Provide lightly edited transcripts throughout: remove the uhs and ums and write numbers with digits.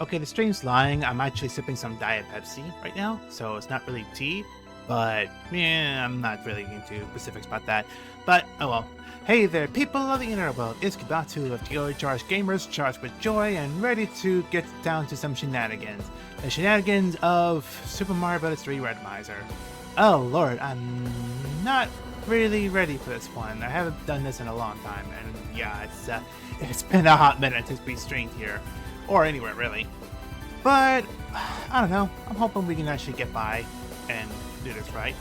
Okay, the stream's lying. I'm actually sipping some Diet Pepsi right now, so it's not really tea. But yeah, I'm not really into specifics about that. But oh well. Hey there, people of the internet world. It's Kibatu of the Charged Gamers, charged with joy and ready to get down to some shenanigans. The shenanigans of Super Mario Bros. 3 Randomizer. Oh lord, I'm not really ready for this one. I haven't done this in a long time, and yeah, it's been a hot minute since we streamed here, or anywhere really. But I don't know. I'm hoping we can actually get by and do this right.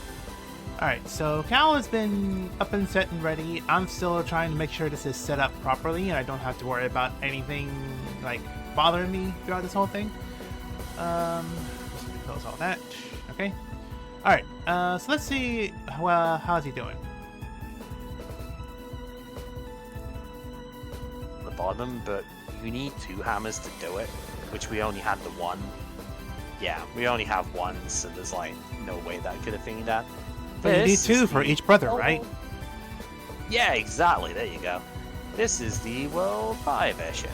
Alright, so Cal has been up and set and ready. I'm still trying to make sure this is set up properly and I don't have to worry about anything like bothering me throughout this whole thing. Just close all that. Okay. Alright, so let's see how's he doing. The bottom, but you need 2 hammers to do it, which we only had the 1. Yeah, we only have 1, so there's like no way that could have thingied that. But you need 2 for each brother, right? Yeah, exactly. There you go. This is the World 5 airship.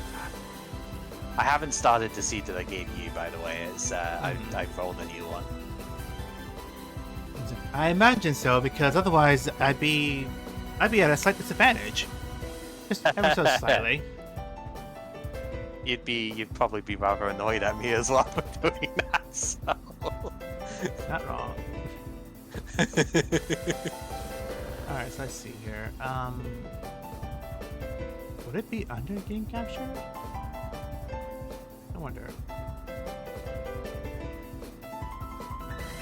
I haven't started the seed that I gave you, by the way. It's I've rolled a new one. I imagine so, because otherwise I'd be at a slight disadvantage. Just ever so slightly. You'd probably be rather annoyed at me as well for doing that. So. Not wrong. Alright, so let's see here. Would it be under game capture? I wonder.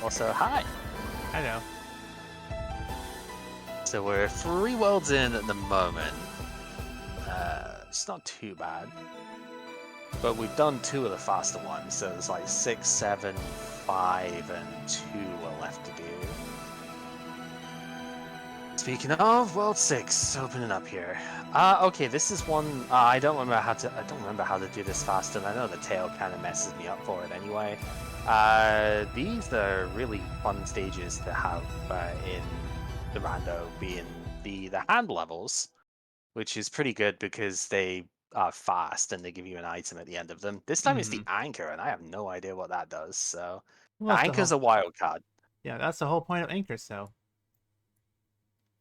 Also, hi. I know. So we're 3 worlds in at the moment. It's not too bad. But we've done 2 of the faster ones, so there's like 6, 7, 5, and 2 are left to do. Speaking of World 6, opening up here. Okay, this is one I don't remember how to do this fast, and I know the tail kind of messes me up for it anyway. These are really fun stages to have in the rando, being the hand levels, which is pretty good because they are fast and they give you an item at the end of them. This time it's the anchor, and I have no idea what that does. So Well, the that's the anchor's whole. a wild card. Yeah, that's the whole point of anchors, though.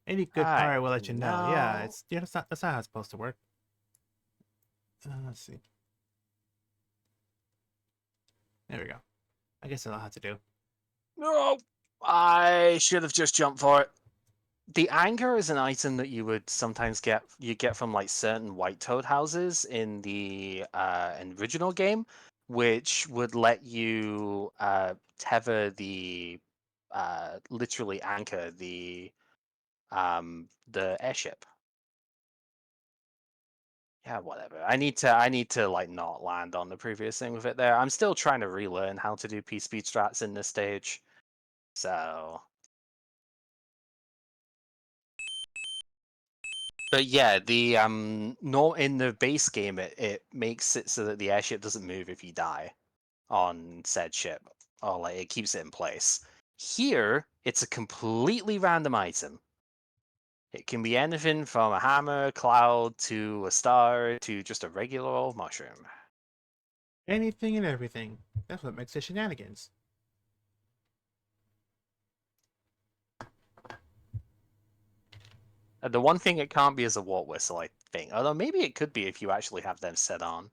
Any good Alright, pirate will let you know. Yeah, now that's not how it's supposed to work. Let's see. There we go. I guess I'll have to do. no, I should have just jumped for it. The anchor is an item that you would sometimes get from like certain white toad houses in the original game, which would let you tether the literally anchor the airship. Yeah, whatever. I need to like not land on the previous thing with it there. I'm still trying to relearn how to do P speed strats in this stage. So but yeah, the no in the base game it makes it so that the airship doesn't move if you die on said ship. Or like it keeps it in place. Here, it's a completely random item. It can be anything from a hammer, cloud, to a star, to just a regular old mushroom. Anything and everything. That's what makes it shenanigans. The one thing it can't be is a warp whistle, I think. Although maybe it could be if you actually have them set on.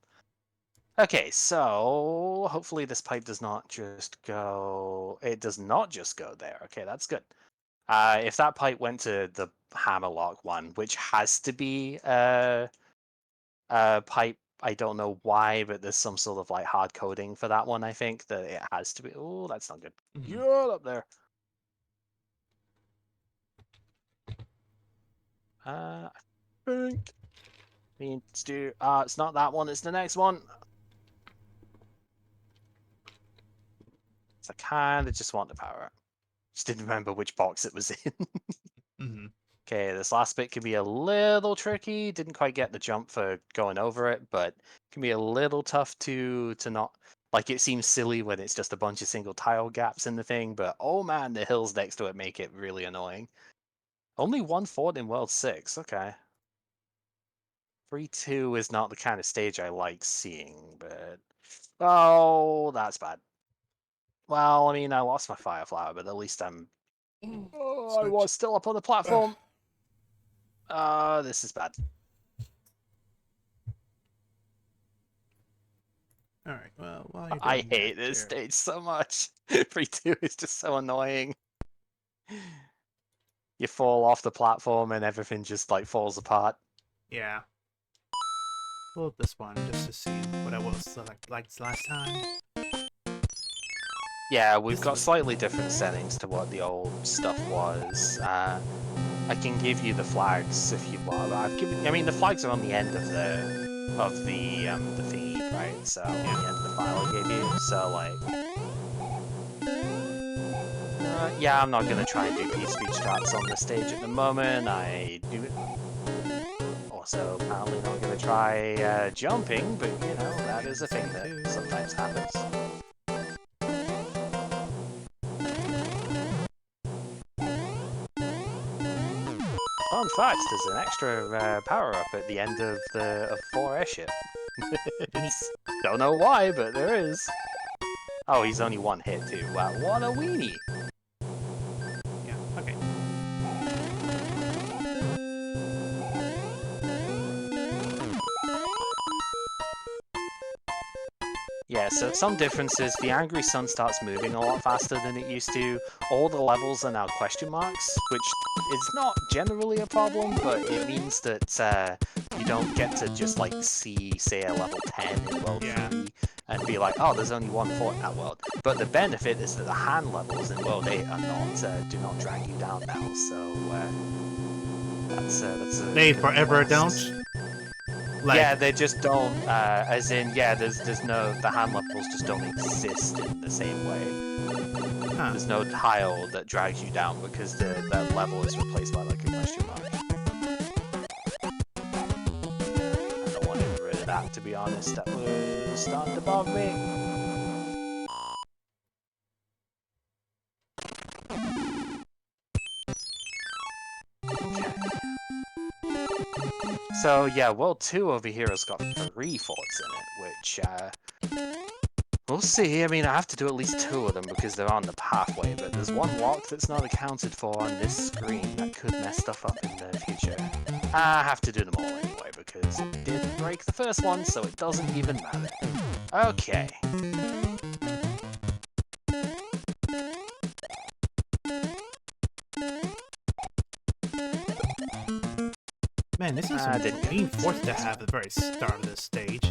Okay, so hopefully this pipe does not just go. It does not just go there. Okay, that's good. If that pipe went to the hammerlock one, which has to be a pipe, I don't know why, but there's some sort of like hard coding for that one. I think that it has to be. Oh, that's not good. Get up there. I think. Let's do. It's not that one. It's the next one. So I kind of just want the power up. Just didn't remember which box it was in. Okay, this last bit can be a little tricky. Didn't quite get the jump for going over it, but can be a little tough to not. Like, it seems silly when it's just a bunch of single tile gaps in the thing, but oh man, the hills next to it make it really annoying. Only 1 fort in World 6, okay. 3-2 is not the kind of stage I like seeing, but Oh, that's bad. Well, I mean, I lost my fire flower, but at least I'm... Oh, I was still up on the platform. This is bad. Alright, well, while you're I doing hate that, this Jared- stage so much. 3-2 is just so annoying. You fall off the platform and everything just like falls apart. Yeah. Load this one just to see what I was like last time. Yeah, we've got slightly different settings to what the old stuff was. I can give you the flags if you want. I mean, the flags are on the end of the feed, right? So on the end of the file I gave you. So like, yeah, I'm not gonna try and do speech strats on this stage at the moment. I do it. Also, apparently not gonna try jumping, but you know that is a thing that sometimes happens. Fun fact, there's an extra power-up at the end of 4 airship. Don't know why, but there is. Oh, he's only one hit too. Wow, what a weenie! Yeah, okay. Yeah, so some differences. The Angry Sun starts moving a lot faster than it used to. All the levels are now question marks, which is not generally a problem, but it means that you don't get to just like see, say, a level 10 in World 3 and be like, oh, there's only one fort in that world. But the benefit is that the hand levels in World 8 are not do not drag you down now, so that's a They forever don't? Like, yeah, they just don't. As in, yeah, there's no, the hand levels just don't exist in the same way. huh. There's no tile that drags you down because that level is replaced by like a question mark. I don't want to get rid of that, to be honest. That was starting to bother me. So yeah, World 2 over here has got 3 forts in it, which we'll see. I mean, I have to do at least 2 of them because they're on the pathway, but there's one lock that's not accounted for on this screen that could mess stuff up in the future. I have to do them all anyway because it didn't break the first one, so it doesn't even matter. Okay. Man, this is some mean force to have at the very start of this stage.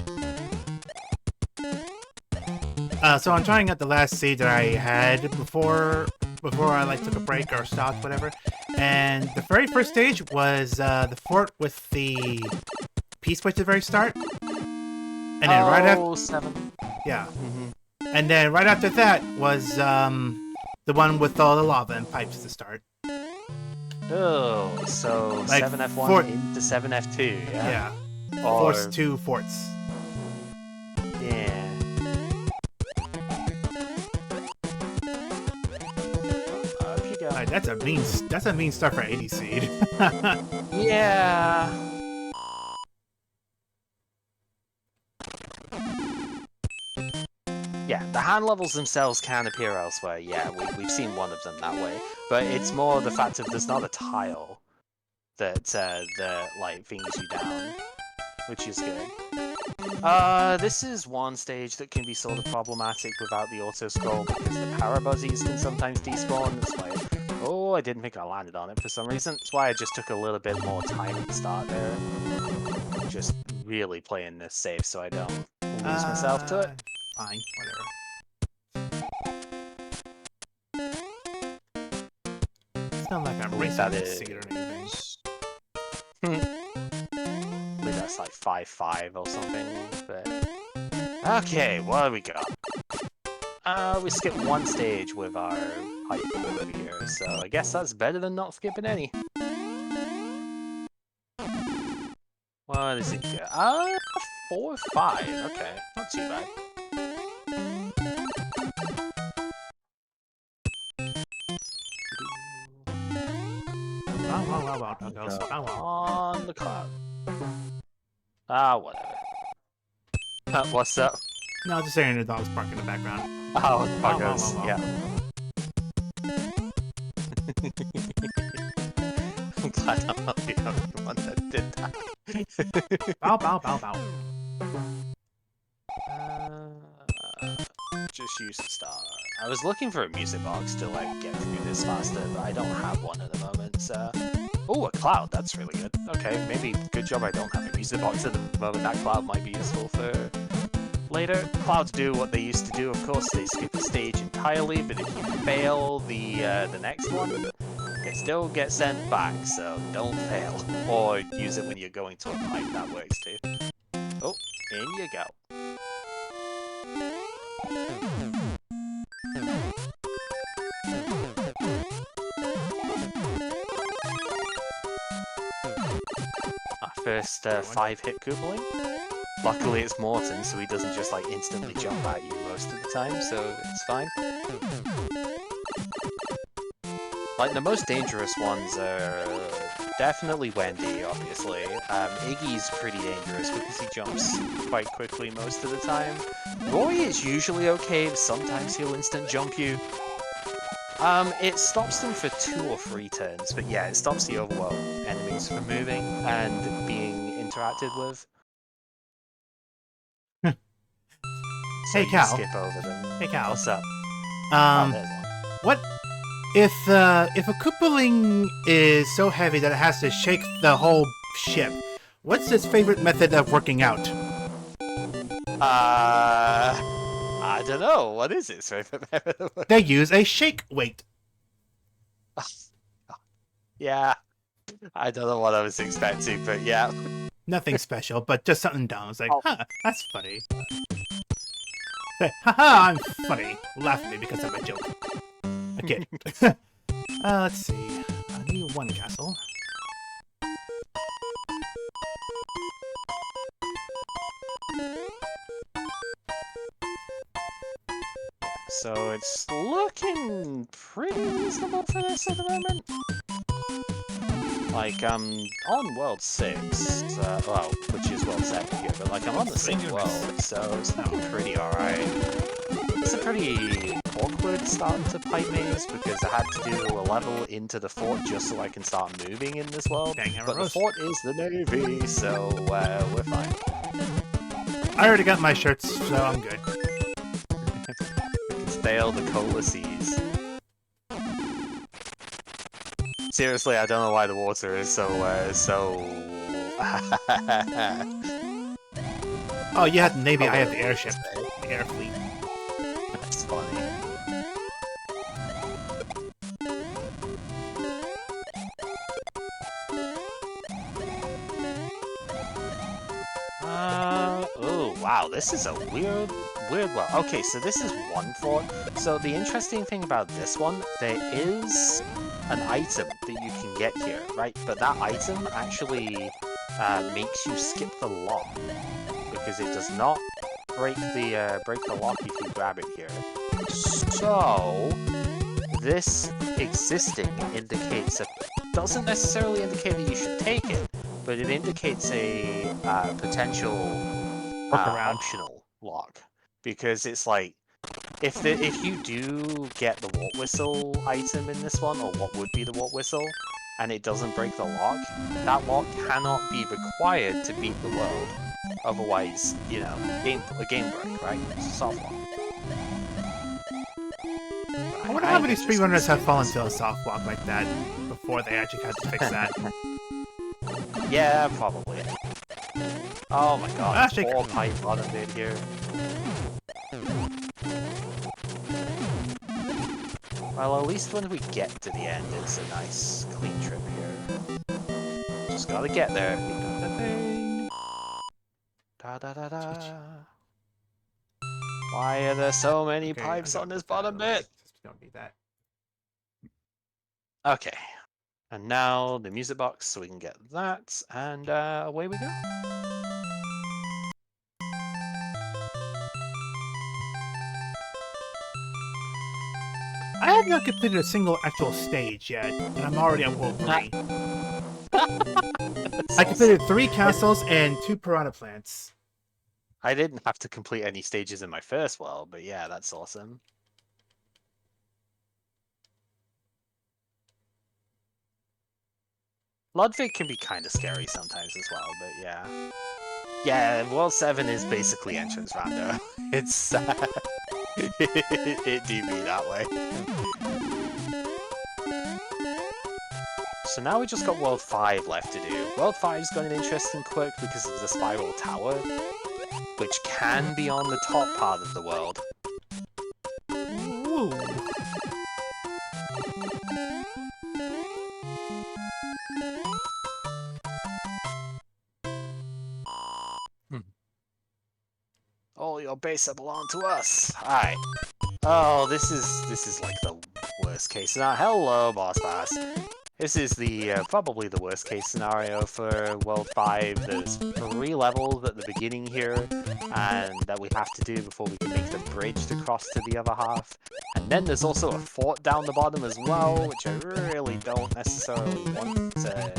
So I'm trying out the last seed that I had before I like took a break or stopped, whatever. And the very first stage was the fort with the P switch at the very start. And then right after 7. yeah. And then right after that was the one with all the lava and pipes to start. Oh, so Like 7F1 into 7F2, yeah? Yeah. Or... Force 2 forts. Yeah. Up you go. Right, that's a mean start for 80 seed. Yeah. Yeah, the hand levels themselves can appear elsewhere. Yeah, we've seen one of them that way, but it's more the fact of there's not a tile that like things you down, which is good. This is one stage that can be sort of problematic without the auto scroll because the parabuzzies can sometimes despawn. That's why. Oh, I didn't think I landed on it for some reason. That's why I just took a little bit more time at the start there. Just really playing this safe so I don't lose myself to it. Fine, whatever. It's not like I'm racing this seed or anything. I believe that's like 5-5 or something, but... Okay, what do we got? We skipped one stage with our hype over here, so I guess that's better than not skipping any. What is it here? 4-5, okay, not too bad. On the cloud. Ah, whatever. What's up? No, just hearing the dogs bark in the background. Oh, Wow, wow, buggers, wow, wow. yeah. I'm glad I'm not the only one that did that. Bow, bow, bow, bow. Just use the star. I was looking for a music box to like get through this faster, but I don't have one at the moment. So, oh, a cloud. That's really good. Okay, maybe good job I don't have a music box at the moment. That cloud might be useful for later. Clouds do what they used to do. Of course, they skip the stage entirely, but if you fail the next one, it still gets sent back. So don't fail, or use it when you're going to a pipe. That works too. Oh, in you go. Our first 5-hit Koopaling. Luckily it's Morton, so he doesn't just like instantly jump at you most of the time, so it's fine. Like the most dangerous ones are definitely Wendy, obviously. Iggy's pretty dangerous because he jumps quite quickly most of the time. Roy is usually okay, but sometimes he'll instant jump you. It stops them for 2 or 3 turns, but yeah, it stops the overworld enemies from moving and being interacted with. So Hey, Cal. skip over them. Hey, Cal. What's up? Oh, there's one. What if a Koopaling is so heavy that it has to shake the whole ship? What's its favorite method of working out? I don't know. What is its favorite method of working? They use a shake weight. Yeah, I don't know what I was expecting, but yeah. Nothing special, but just something dumb. It's like, Oh. huh, that's funny. Say, haha, I'm funny. Laugh at me because of a joke. Okay. Let's see. I need one castle. So it's looking pretty reasonable for this at the moment. Like, I'm on World 6, well, which is World 7 here, but like, I'm on the 6th world, so it's looking pretty alright. It's a pretty awkward start to Pipe Maze, because I had to do a level into the fort just so I can start moving in this world, but the fort is the Navy, so we're fine. I already got my shirts, so I'm good. We can sail the Cola Seas. Seriously, I don't know why the water is so. Oh, you had the Navy, I have the airship. The air fleet. That's funny. Oh, wow, this is a weird well. Okay, so this is one fort. So the interesting thing about this one, there is an item that you can get here, right? But that item actually makes you skip the lock, because it does not break the lock if you grab it here. So this existing indicates doesn't necessarily indicate that you should take it, but it indicates a potential optional lock, because it's like if you do get the Wart Whistle item in this one, or what would be the Wart Whistle, and it doesn't break the lock, that lock cannot be required to beat the world. Otherwise, you know, a game break, right? It's a soft lock. I wonder how many speedrunners have fallen to a soft lock like that before they actually had to fix that. Yeah, probably. Oh my god, Shaker. Poor pipe bottom bit here. Well, at least when we get to the end, it's a nice, clean trip here. Just gotta get there. Da da da da. Why are there so many pipes on this bottom bit? Don't need that. Okay. And now the music box, so we can get that, and away we go. I have not completed a single actual stage yet, and I'm already on World 3. I completed 3 castles and 2 piranha plants. I didn't have to complete any stages in my first world, but yeah, that's awesome. Ludwig can be kind of scary sometimes as well, but yeah. Yeah, World 7 is basically entrance rando. It's it do be that way. So now we just got World 5 left to do. World 5's got an interesting quirk because of the Spiral Tower, which can be on the top part of the world. Ooh. All your base belong to us. Alright. Oh, this is like the worst case scenario. Hello, boss pass. This is the probably the worst case scenario for World 5. There's 3 levels at the beginning here, and that we have to do before we can make the bridge to cross to the other half. And then there's also a fort down the bottom as well, which I really don't necessarily want to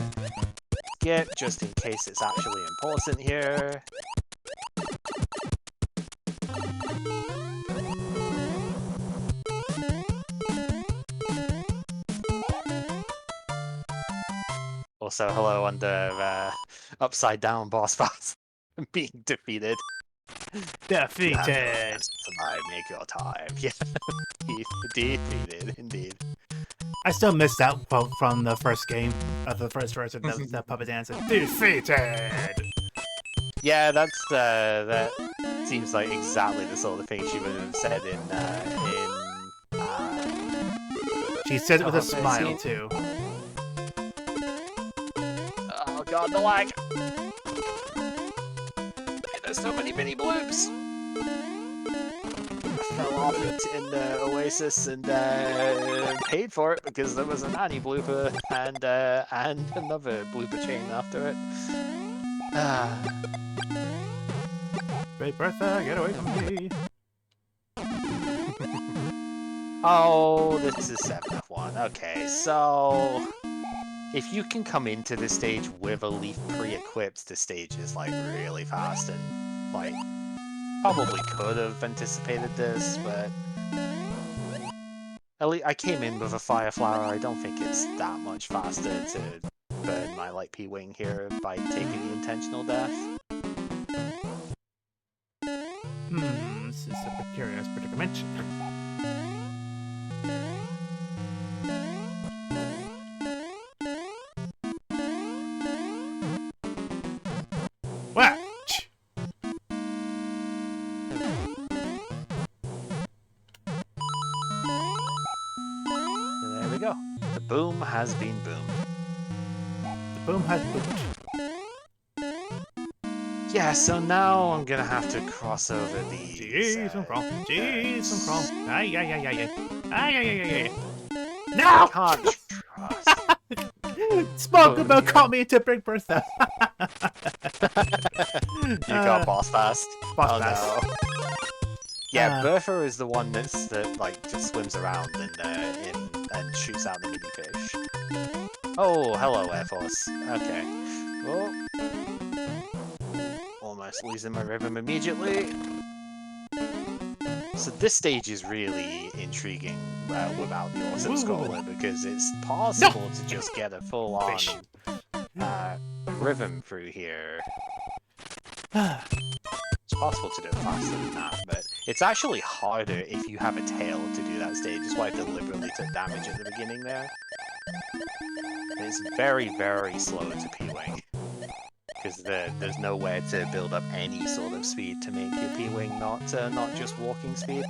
skip, just in case it's actually important here. Also, hello under upside down boss fights being defeated. Defeated. Survive, make your time. Yeah, defeated indeed. I still miss that quote from the first game of the first version of the puppet dance. Defeated. Yeah, that's that seems like exactly the sort of thing she would have said in. She said it with a smile too. Oh god, the lag! There's so many mini bloops! I fell off it in the Oasis and paid for it because there was a nanny blooper and another blooper chain after it. Great Bertha, get away from me! Oh, this is 7F1. Okay, so if you can come into this stage with a leaf pre-equipped, the stage is like really fast and like probably could have anticipated this, but at least I came in with a fire flower. I don't think it's that much faster to burn my light P-wing here by taking the intentional death. This is a precarious predicament. Watch! There we go. The boom has been boomed. The boom has boomed. Yeah, so now I'm gonna have to cross over these. Jeez, and crawl. Jeez, and crawl. Ay, ay, ay, ay, ay. Ay, ay, ay, ay, ay. No! I can't trust. Spoke about caught me to bring Bertha. You got boss fast. Boss fast. No. Yeah, Bertha is the one that like just swims around and shoots out the mini fish. Oh, hello Air Force. Okay. Well, almost losing my rhythm immediately. So this stage is really intriguing without the auto scroller because it's possible to just get a full-on rhythm through here. It's possible to do it faster than that, but it's actually harder if you have a tail to do that stage. That's why I deliberately took damage at the beginning there. It's very, very slow to P-Wing. Because there's nowhere to build up any sort of speed to make your P-Wing not just walking speed.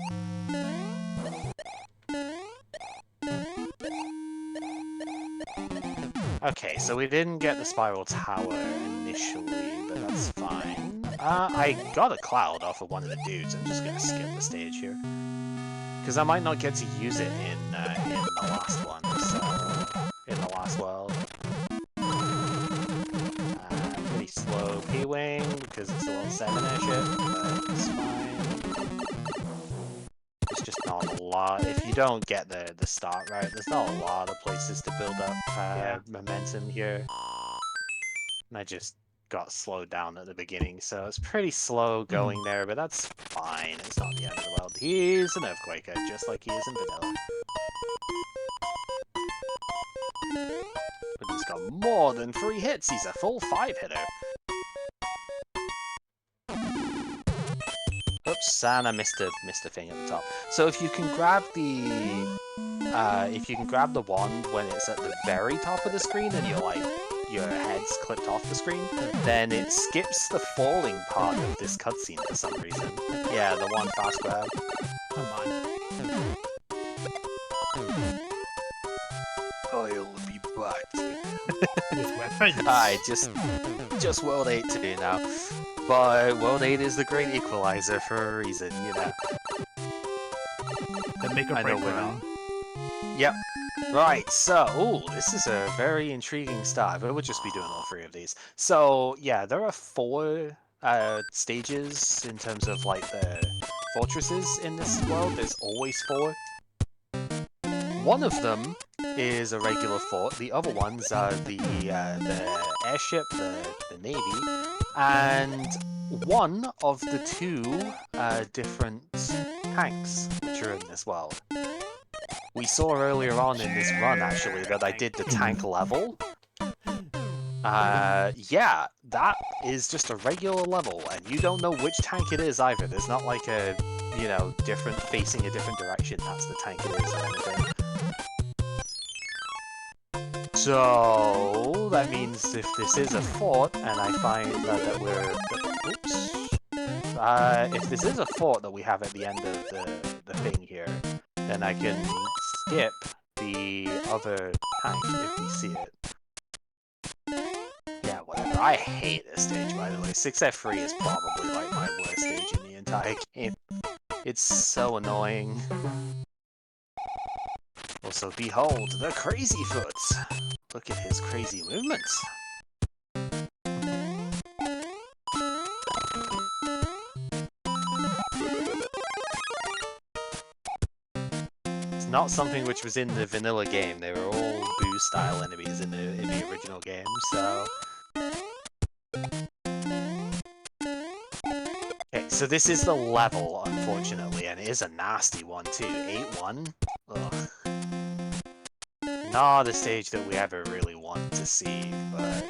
Okay, so we didn't get the Spiral Tower initially, but that's fine. I got a cloud off of one of the dudes. I'm just gonna skip the stage here. Because I might not get to use it in the last one, so... in the last world. Pretty slow P-Wing, because it's a little 7-ish, but it's fine. It's just not a lot. If you don't get the start right, there's not a lot of places to build up momentum here. And I just got slowed down at the beginning, so it's pretty slow going there, but that's fine. It's not the end of the world. He's an Earthquaker, just like he is in vanilla. But he's got more than 3 hits. He's a full 5-hitter. Oops, and I missed a thing at the top. So if you can grab the wand when it's at the very top of the screen and your head's clipped off the screen, then it skips the falling part of this cutscene for some reason. Yeah, the one fast grab. Come on. I'll be back. With weapons. Alright, just World 8 to do now. But World 8 is the great equalizer for a reason, you know. The make or I know break we're round. Yep. Right, so, ooh, this is a very intriguing start, but we'll just be doing all 3 of these. So, yeah, there are 4 stages in terms of, like, the fortresses in this world. There's always 4. One of them is a regular fort. The other ones are the airship, the navy, and one of the 2 different tanks which are in this world. We saw earlier on in this run, actually, that I did the tank level. Yeah, that is just a regular level, and you don't know which tank it is either. There's not like a, you know, different facing a different direction. That's the tank it is or anything. So that means if this is a fort, and I find that if this is a fort that we have at the end of the thing here, then I can skip the other tank if we see it. Yeah, whatever. I hate this stage, by the way. 6F3 is probably like my worst stage in the entire game. It's so annoying. Also, behold, the Crazy Foot! Look at his crazy movements. It's not something which was in the vanilla game. They were all boo-style enemies in the original game, so... Okay, so this is the level, unfortunately, and it is a nasty one too. 8-1? Ugh. Not a stage that we ever really want to see, but...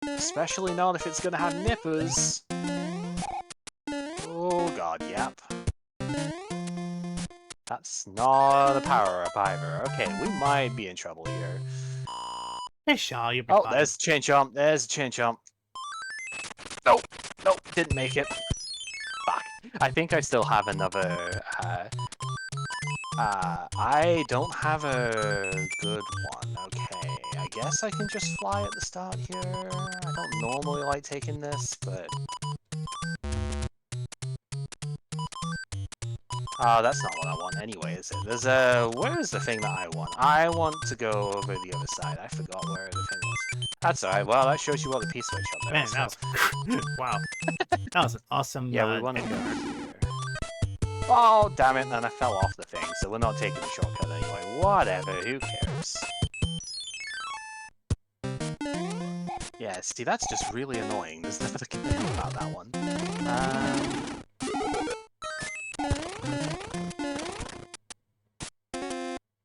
especially not if it's gonna have nippers. Oh god, yep. That's not a power-up either. Okay, we might be in trouble here. Hey, Shaw, you're Oh, fine. there's a chain jump. There's a chain jump. Nope. Nope, didn't make it. Fuck. I think I still have another... I don't have a good one. Okay, I guess I can just fly at the start here. I don't normally like taking this, but... Oh, that's not what I want anyway, is it? There's a... where is the thing that I want? I want to go over the other side. I forgot where the thing was. That's alright. Well, that shows you what the P-switch up there Man, is. that was... wow. That was an awesome... Yeah, we want to go here. Oh, damn it, and I fell off the thing, so we're not taking the shortcut anyway. Whatever, who cares? Yeah, see, that's just really annoying. There's nothing I can do about that one.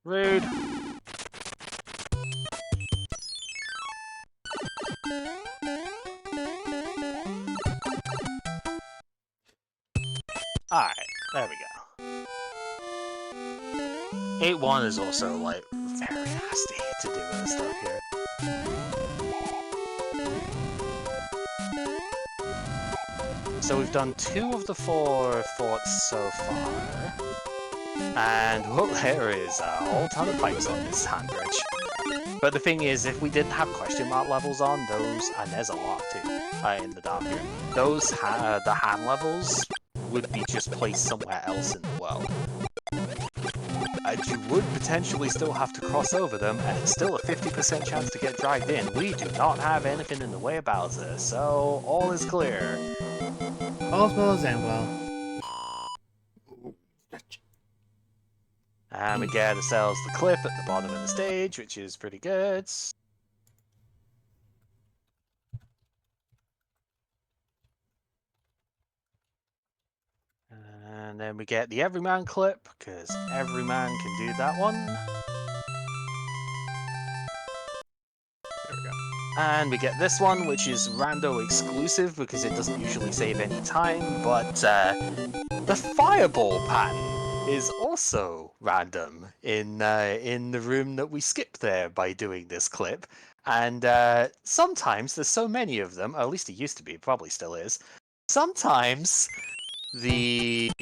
Rude. Alright, there we go. 8-1 is also, like, very nasty to do with stuff here. So we've done 2 of the 4 forts so far. And, well, there is a whole ton of pipes on this sand bridge. But the thing is, if we didn't have question mark levels on, those, and there's a lot too, in the dark here, those, the hand levels would be just placed somewhere else in the world. And you would potentially still have to cross over them, and it's still a 50% chance to get dragged in. We do not have anything in the way of Bowser, so all is clear. All's well as and well. And we get ourselves the clip at the bottom of the stage, which is pretty good. And then we get the Everyman clip, because Everyman can do that one. There we go. And we get this one, which is rando exclusive, because it doesn't usually save any time, but the Fireball pattern is also random in the room that we skip there by doing this clip. And sometimes, there's so many of them, or at least it used to be, it probably still is, sometimes the...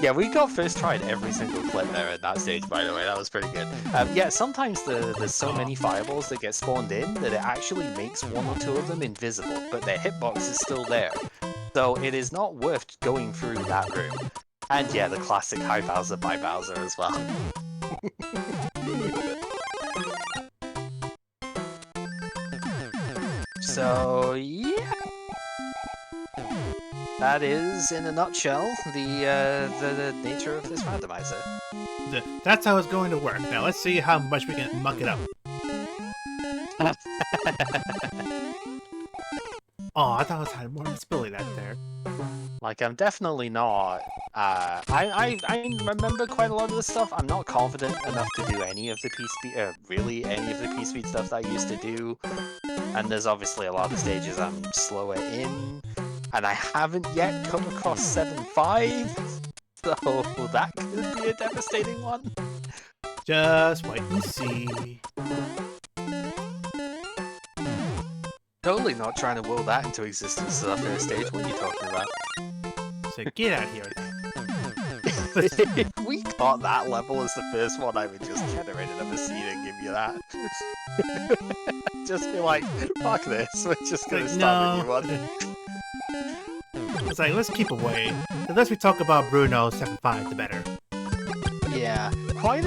Yeah, we got first tried every single clip there at that stage, by the way. That was pretty good. Yeah, sometimes there's so many fireballs that get spawned in that it actually makes one or two of them invisible, but their hitbox is still there. So it is not worth going through that room. And yeah, the classic Hi Bowser, Bye Bowser as well. So yeah, that is in a nutshell the nature of this randomizer. That's how it's going to work. Now let's see how much we can muck it up. Oh, I thought I had more visibility that there. Like, I'm definitely not. I remember quite a lot of this stuff. I'm not confident enough to do any of the P-Speed, really any of the P-Speed stuff that I used to do. And there's obviously a lot of stages I'm slower in. And I haven't yet come across 7.5. So that could be a devastating one. Just wait and see. Totally not trying to will that into existence as our first stage. What are you talking about? So get out of here. If we got that level as the first one, I would just generate another seed and give you that. Just be like, fuck this, we're just gonna start a new one. It's like, let's keep away. The less we talk about Bruno 7.5, the better. Yeah, quite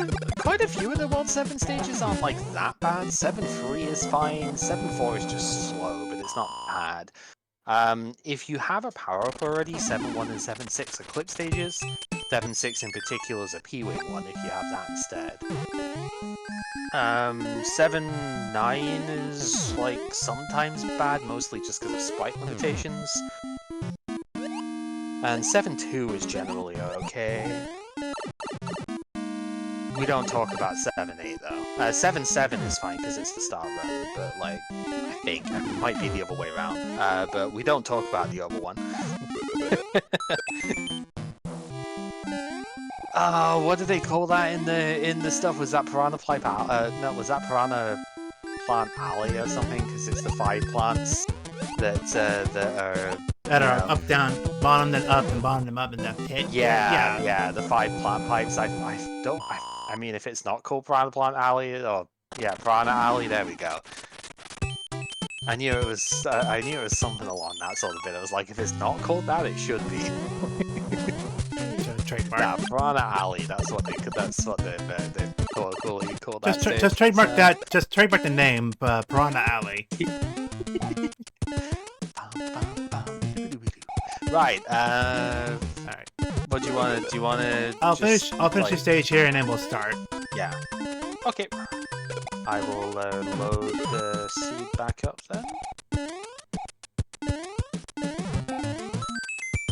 a few of the World 7 stages aren't like that bad. 7.3 is fine, 7.4 is just slow, but it's not bad. If you have a power-up already, 7.1 and 7.6 are clip stages. 7.6 in particular is a P-Wing one if you have that instead. 7.9 is like sometimes bad, mostly just because of sprite limitations. And 7.2 is generally okay. We don't talk about 7.8 though. 7.7 is fine because it's the start run, but like, I think it might be the other way around. But we don't talk about the other one. Oh, what do they call that in the stuff? Was that Piranha Plant no, was that Piranha Plant Alley or something? Because it's the 5 plants that are up, down, bottom, then up, and bottom, then up, and then hit. Yeah, the 5 plant pipes. I mean, if it's not called Piranha Plant Alley, or yeah, Piranha Alley, there we go. I knew it was something along that sort of bit. I was like, if it's not called that, it should be. Trademark. Yeah, Piranha Alley. That's what they call that. Just trademark that. Just trademark the name, Piranha Alley. Right. Alright. What do you want to? I'll finish the stage here, and then we'll start. Yeah. Okay. I will load the seed back up then.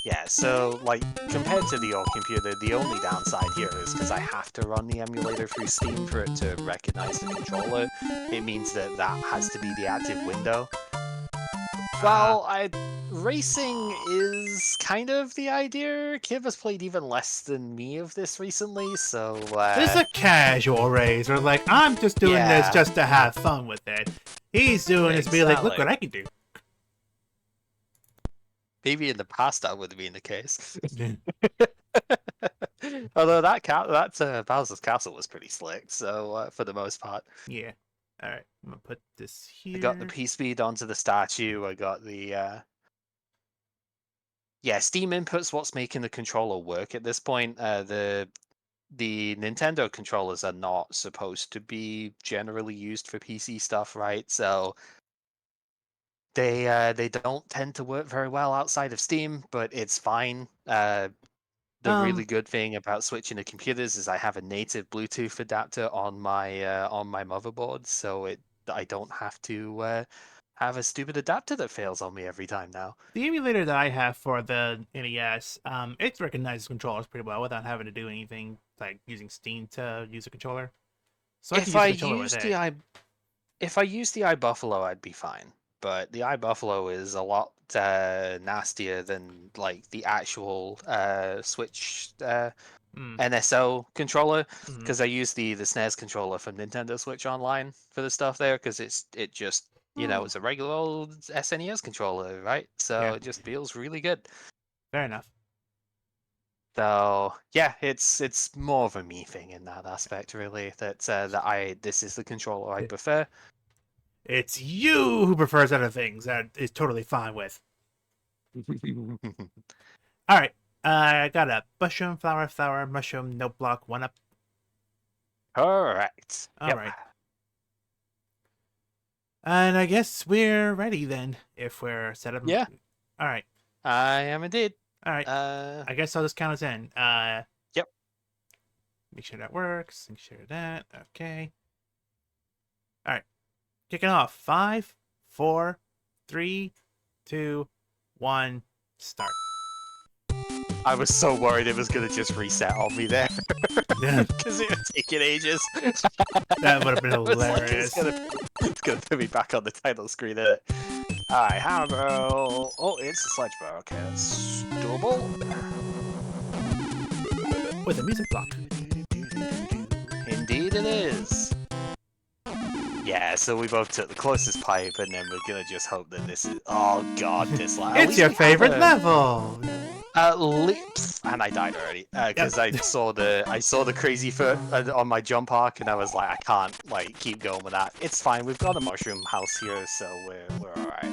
Yeah, so, like, compared to the old computer, the only downside here is because I have to run the emulator through Steam for it to recognize the controller. It means that has to be the active window. Well, racing is kind of the idea. Kib has played even less than me of this recently, so... This is a casual race, or like, I'm just doing this just to have fun with it. He's doing this to be like, look what I can do. Maybe in the past that would have been the case. Although that Bowser's Castle was pretty slick, so for the most part. Yeah. Alright, I'm gonna put this here. I got the P-Speed onto the statue, I got the... Yeah, Steam input's what's making the controller work at this point. The Nintendo controllers are not supposed to be generally used for PC stuff, right? So... They don't tend to work very well outside of Steam, but it's fine. The really good thing about switching to computers is I have a native Bluetooth adapter on my motherboard, so I don't have to have a stupid adapter that fails on me every time now. The emulator that I have for the NES, it recognizes controllers pretty well without having to do anything like using Steam to use a controller. So I can If use I a controller with use it. if I use the iBuffalo, I'd be fine. But the iBuffalo is a lot nastier than like the actual Switch Mm. NSO controller, Mm. because I use the SNES controller from Nintendo Switch Online for the stuff there, because it just Oh, it's a regular old SNES controller, right? So yeah, it just feels really good. fair enough. So yeah, it's more of a me thing in that aspect, really. That this is the controller I prefer. It's you who prefers other things. That is totally fine with. All right. I got a mushroom, flower, mushroom, no block, one up. Correct. All Yep. right. And I guess we're ready then, if we're set up. Yeah, All right. I am indeed. All right. I guess I'll just count us in. Yep. Make sure that works. Make sure that. Okay. All right. Kicking off. 5, 4, 3, 2, 1. Start. I was so worried it was gonna just reset on me there. Yeah. Because it was taking ages. That would have been I was like, hilarious. it's gonna put me back on the title screen, isn't it? Alright, Hammerbarrow. Oh, it's a sledge barrel. Okay, that's doable. With a music block. Indeed it is. Yeah, so we both took the closest pipe, and then we're gonna just hope that this is. Oh god, this level. It's your favorite level. Lips, and I died already because I saw the crazy foot on my jump arc, and I was like, I can't like keep going with that. It's fine. We've got a mushroom house here, so we're all right.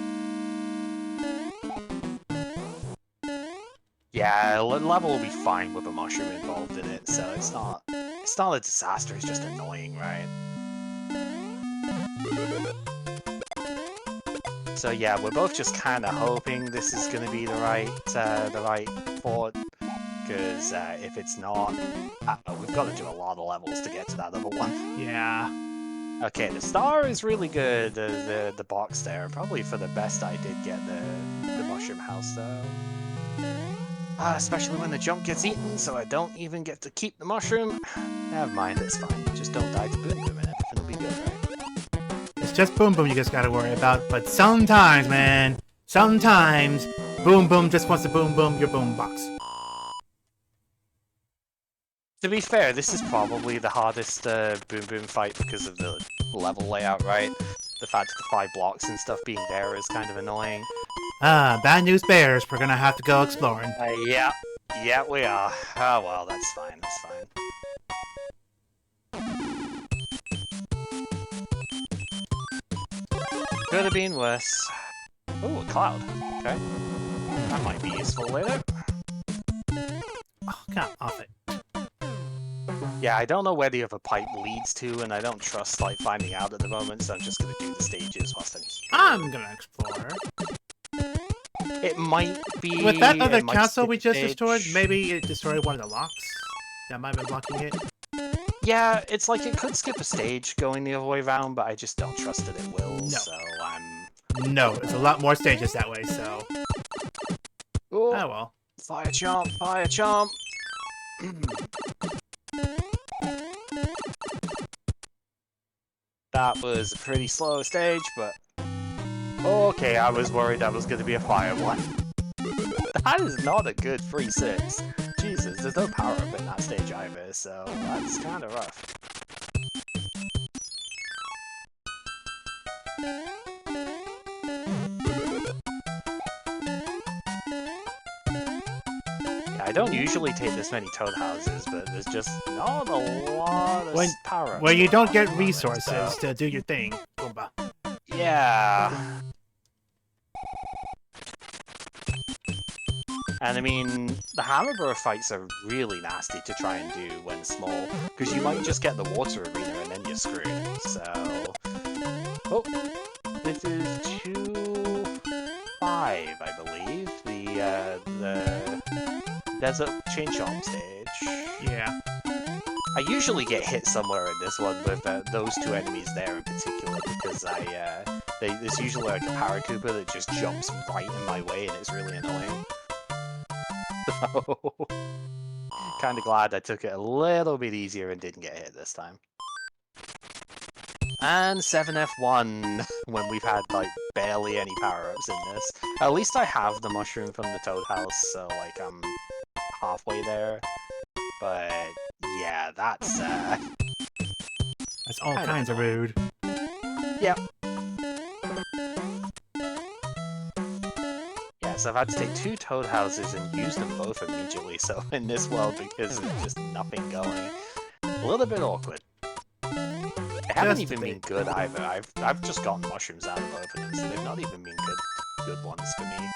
Yeah, level will be fine with a mushroom involved in it, so it's not a disaster. It's just annoying, right? So yeah, we're both just kind of hoping this is going to be the right port, because if it's not, we've got to do a lot of levels to get to that level 1. Yeah. Okay, the star is really good. The box there, probably for the best. I did get the mushroom house though, especially when the jump gets eaten, so I don't even get to keep the mushroom. Never mind, it's fine. Just don't die to Boom Boom, and everything will be good, right? It's just Boom Boom you just gotta worry about. But sometimes, man, sometimes Boom Boom just wants to boom boom your boom box. To be fair, this is probably the hardest Boom Boom fight because of the level layout, right? The fact that the 5 blocks and stuff being there is kind of annoying. Bad news bears, we're gonna have to go exploring. Yeah, we are. Oh well, that's fine, that's fine. Could have been worse. Ooh, a cloud. Okay. That might be useful later. Oh, God, off it. Yeah, I don't know where the other pipe leads to, and I don't trust like finding out at the moment, so I'm just gonna do the stages whilst I'm here. I'm gonna explore. It might be... With that other castle we just destroyed, maybe it destroyed one of the locks that might have been blocking it. Yeah, it's like it could skip a stage going the other way around, but I just don't trust that it will, No. so I'm... No, it's a lot more stages that way, so... Oh, well. Fire chomp, fire chomp! That was a pretty slow stage, but... Okay, I was worried that was going to be a fire one. That is not a good 3-6. Jesus, there's no power up in that stage either, so that's kind of rough. Yeah, I don't usually take this many toad houses, but there's just not a lot of power up. Well, you don't get resources to do your thing, Goomba. Yeah. And I mean, the Hammerburrow fights are really nasty to try and do when small, because you might just get the water arena and then you're screwed. So, oh, this is 2-5, I believe. The Desert Chain Chomp stage. Yeah. I usually get hit somewhere in this one with those two enemies there in particular because there's usually like a Paratrooper that just jumps right in my way and it's really annoying. So, kind of glad I took it a little bit easier and didn't get hit this time. And 7F1 when we've had like barely any power-ups in this. At least I have the mushroom from the Toad House, so like I'm halfway there. But yeah, that's all kinds of rude. Yep. Yeah, so I've had to take 2 Toad Houses and use them both immediately, so in this world, because there's just nothing going, a little bit awkward. They haven't even been good either. I've just gotten mushrooms out of both of them, so they've not even been good ones for me.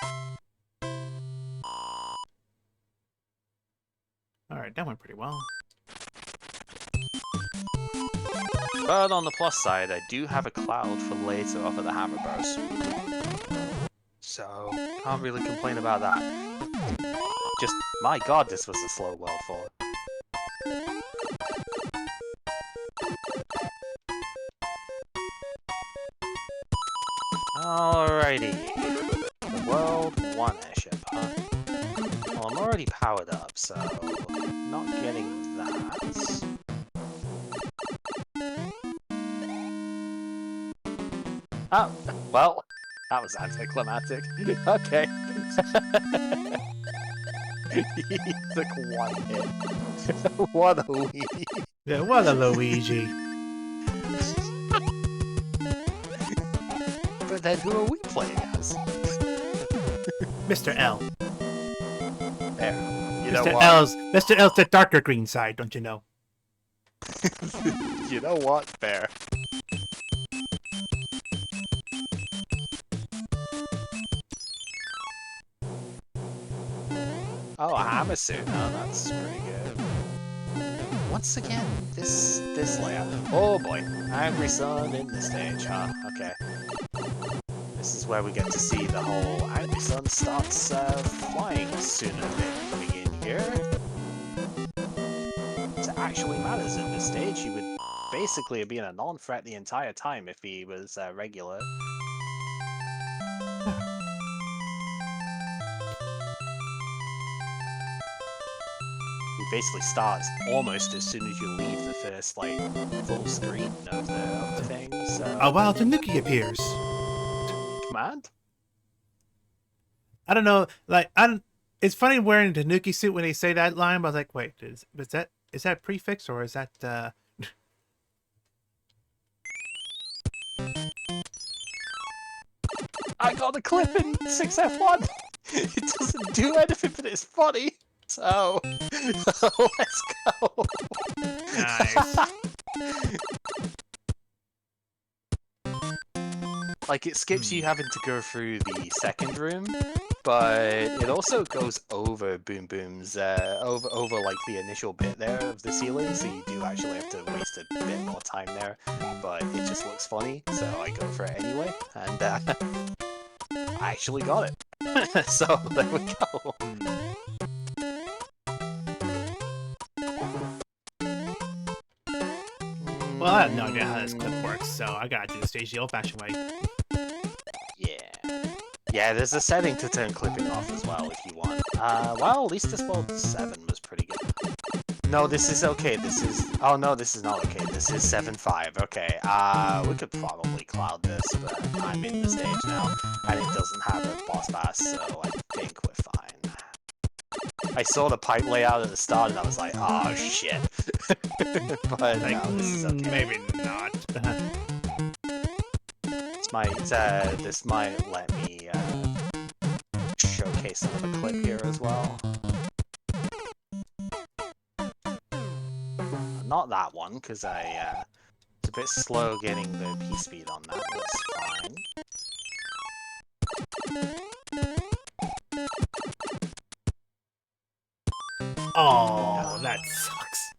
Alright, that went pretty well. But on the plus side, I do have a cloud for later off of the hammer burst. So, can't really complain about that. Just, my god, this was a slow world for it. Alrighty. The World 1 airship, huh? Well, I'm already powered up, so not getting that. Oh, well, that was anticlimactic. Okay. He took 1 hit. What a Luigi. Yeah, what a Luigi. But then who are we playing as? Mr. L. There. You know Mr. L's the darker green side, don't you know? You know what? Fair. Oh, a hammer suit. Oh, that's pretty good. Once again, this layout. Oh boy, Angry Sun in the stage, huh? Okay. This is where we get to see the whole Angry Sun starts flying sooner than we begin here. It actually matters at this stage. He would basically be in a non-threat the entire time if he was regular. He basically starts almost as soon as you leave the first, like, full screen of the thing, so... A wild Tanuki appears. Command? I don't know, like, it's funny wearing a Tanuki suit when they say that line, but I was like, wait, is that prefix, or is that, I got the clip in 6F1! It doesn't do anything, but it's funny! So, let's go! Nice. Like, it skips you having to go through the second room, but it also goes over Boom Boom's, over like the initial bit there of the ceiling, so you do actually have to waste a bit more time there, but it just looks funny, so I go for it anyway, and I actually got it. So, there we go. Well, I have no idea how this clip works, so I gotta do the stage the old-fashioned way. Yeah, there's a setting to turn clipping off as well if you want. Well, at least this World 7 was pretty good. No, this is okay. This is... Oh, no, this is not okay. This is 7.5. Okay, we could probably cloud this, but I'm in the stage now, and it doesn't have a boss pass, so I think we're fine. I saw the pipe layout at the start, and I was like, oh, shit. But Like, no, this is okay. maybe not. This might let me showcase another clip here as well. Not that one, because it's a bit slow getting the P speed on that. That's fine. Oh, that sucks.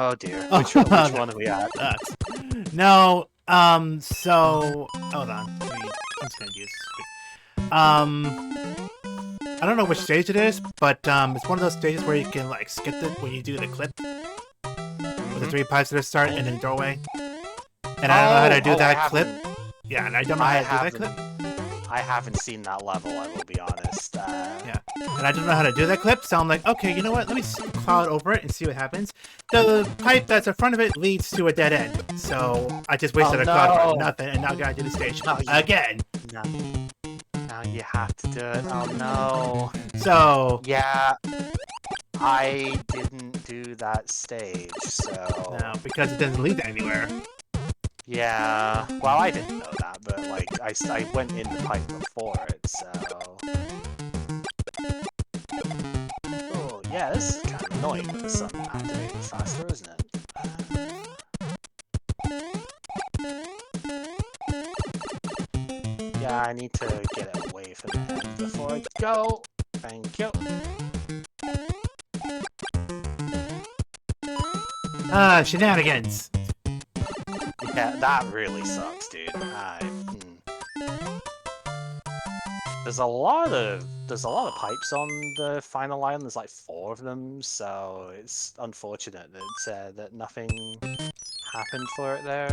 Oh dear. Which one are we at? No, so... Hold on. I'm just gonna use this. I don't know which stage it is, but it's one of those stages where you can, like, skip it when you do the clip with the 3 pipes at the start and then the doorway. And I don't know how to do that clip. Yeah, and I don't know how to do that clip. I haven't seen that level, I will be honest. Yeah, and I don't know how to do that clip, so I'm like, okay, you know what? Let me cloud over it and see what happens. The pipe that's in front of it leads to a dead end, so I just wasted a cloud for nothing, and now I gotta do the stage again. No. Now you have to do it. Oh no. So yeah, I didn't do that stage, so no, because it doesn't lead anywhere. Yeah, well, I didn't know that, but like, I went in the pipe before it, so. Oh, yeah, this is kind of annoying with the sun activating faster, isn't it? Yeah, I need to get it away from the end before I go. Thank you. Shenanigans. Yeah, that really sucks, dude. There's a lot of pipes on the final island. There's like 4 of them, so it's unfortunate that that nothing happened for it there.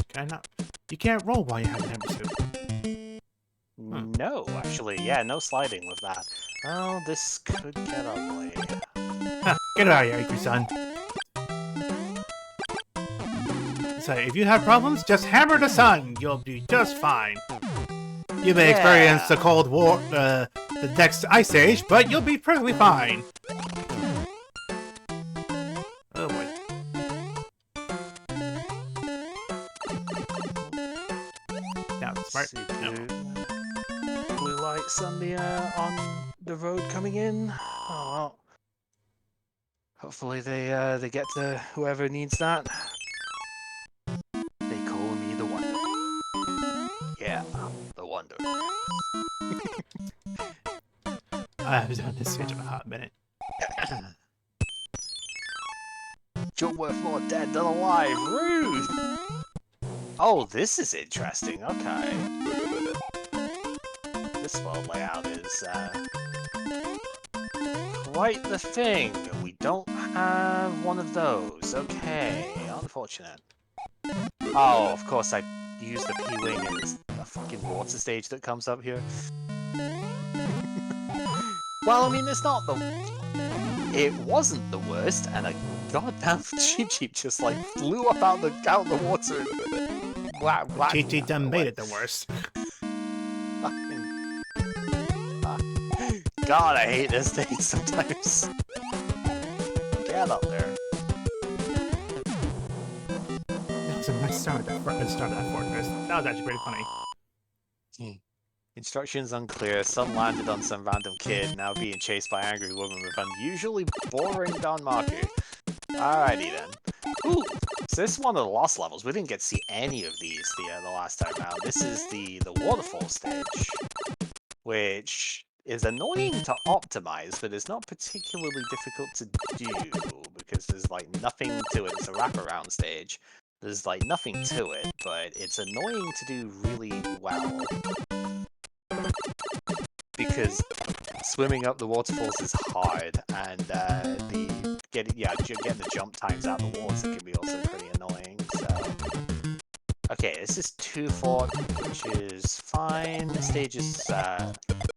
Can I not? You can't roll while you have an ember suit. No, actually, yeah, no sliding with that. Well, this could get ugly. Get out of here, Angry-san. So if you have problems, just hammer the sun. You'll be just fine. You may experience the Cold War, the next Ice Age, but you'll be perfectly fine. Oh boy. Now, smart. No. Blue lights on the road coming in. Oh well. Hopefully they get to whoever needs that. They call me the Wonder. Yeah, the Wonder. I was on this stage for a hot minute. You're worth more dead than alive. Rude. Oh, this is interesting. Okay. This world layout is quite the thing. We don't have one of those. Okay, unfortunate. Oh, of course I used the P-Wing and it's a fucking water stage that comes up here. Well, I mean, it's not the... It wasn't the worst, and a goddamn Cheep just like flew up out the water and Cheep done made it the worst. God, I hate this stage sometimes. Get up there. That was a nice start at that fortress. That was actually pretty funny. Instructions unclear. Sun landed on some random kid, now being chased by angry woman with unusually boring Danmaku. Alrighty then. Ooh, so this is one of the lost levels. We didn't get to see any of these the last time out. This is the waterfall stage, which is annoying to optimize, but it's not particularly difficult to do because there's like nothing to it. It's a wraparound stage. There's like nothing to it, but it's annoying to do really well. Because swimming up the waterfalls is hard, and getting the jump times out of the water can be also pretty annoying. So, okay, this is 2 fort, which is fine. The stage is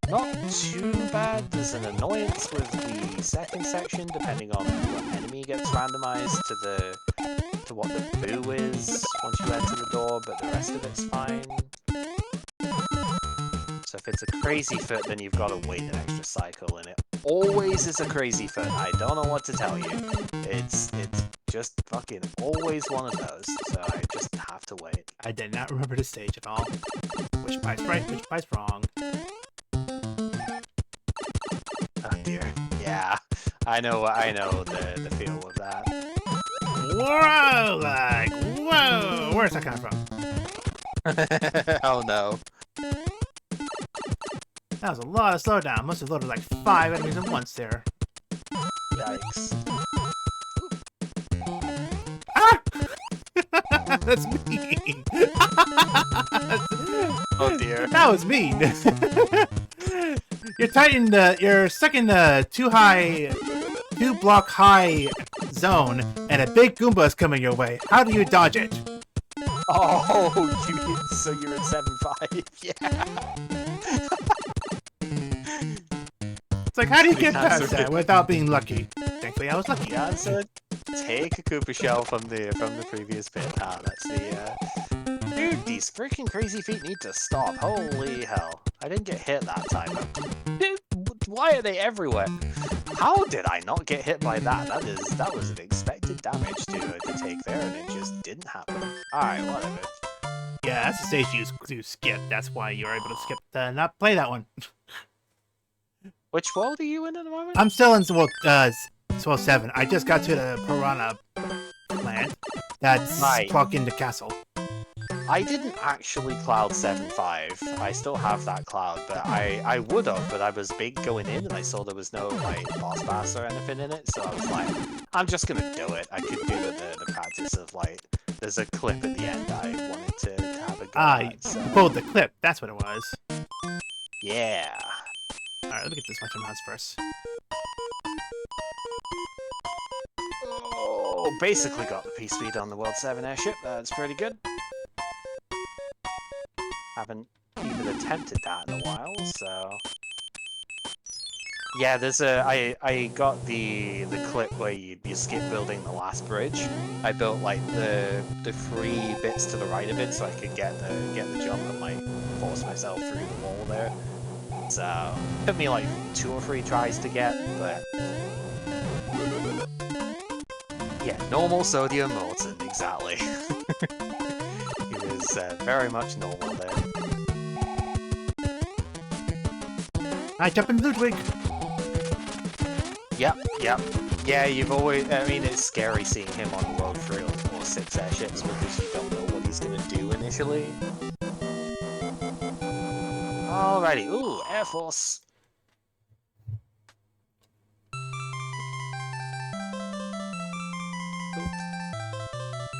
not too bad. There's an annoyance with the second section, depending on what enemy gets randomized to what the boo is once you enter the door, but the rest of it's fine. So if it's a crazy foot, then you've got to wait an extra cycle, and it always is a crazy foot. I don't know what to tell you. It's just fucking always one of those, so I just have to wait. I did not remember the stage at all. Which pipe's right, which pipe's wrong. Oh dear. Yeah, I know the feel of that. Whoa! Like, whoa! Where's that coming from? Oh no. That was a lot of slowdown. Must have loaded like 5 enemies at once there. Yikes. Ah! That's mean. Oh dear. That was mean. You're stuck in the 2 block high zone, and a big Goomba is coming your way. How do you dodge it? Oh, so you're in 7-5. Yeah. It's like, how do you get The past answer that without being lucky? Thankfully, I was lucky. The answer: take a Koopa shell from the previous bit. Ah, that's the. Dude, these freaking crazy feet need to stop. Holy hell! I didn't get hit that time. Dude, why are they everywhere? How did I not get hit by that? That was an expected damage to take there, and it just didn't happen. All right, whatever. Yeah, that's the stage you skip. That's why you're able to skip not play that one. Which world are you in at the moment? I'm still in Swell 7. I just got to the Piranha plant that's plugged into castle. I didn't actually cloud 7-5. I still have that cloud, but I would have, but I was big going in and I saw there was no like boss bass or anything in it, so I was like, I'm just gonna do it. I could do the practice of like, there's a clip at the end I wanted to have a go at. So. Oh, the clip. That's what it was. Yeah. Alright, let me get this much mouse first. Oh, basically got the P-Speed on the World 7 airship. That's pretty good. Haven't even attempted that in a while, so... Yeah, there's I got the clip where you skip building the last bridge. I built like the 3 bits to the right of it so I could get the jump and like force myself through the wall there. So it took me like 2 or 3 tries to get, but yeah, normal sodium Molten, exactly. It was very much normal there. I jump in Ludwig. Yep. Yeah, you've always... I mean, it's scary seeing him on the road for 3 or 6 airships because you don't know what he's going to do initially. Alrighty. Ooh, Air Force. Ooh.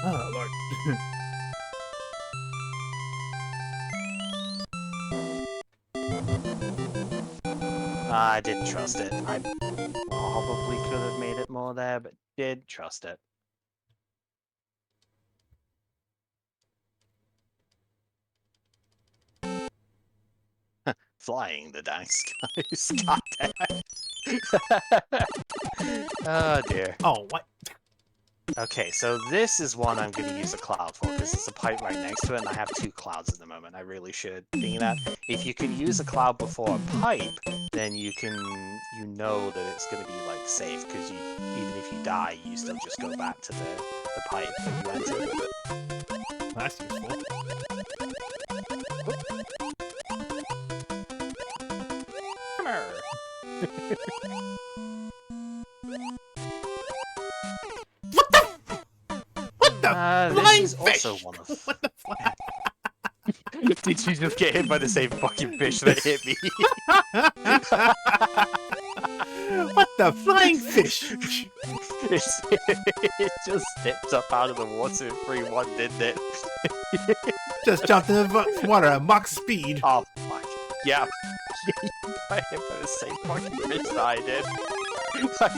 Oh, Lord. I didn't trust it. I probably could have made it more there, but did trust it. Flying the dang skies. God damn it. Oh dear. Oh, what? Okay, so this is one I'm going to use a cloud for, because there's a pipe right next to it, and I have 2 clouds at the moment. I really should think that. If you can use a cloud before a pipe, then you know that it's going to be, like, safe, because even if you die, you still just go back to the pipe that you entered. Well, that's useful. Come here! This is fish? also one of... What the fuck? Did you just get hit by the same fucking fish that hit me? What the flying fish? It just stepped up out of the water at 3-1, didn't it? Just jumped in the water at Mach speed. Oh, fuck. Yeah. I hit by the same fucking fish that I did. That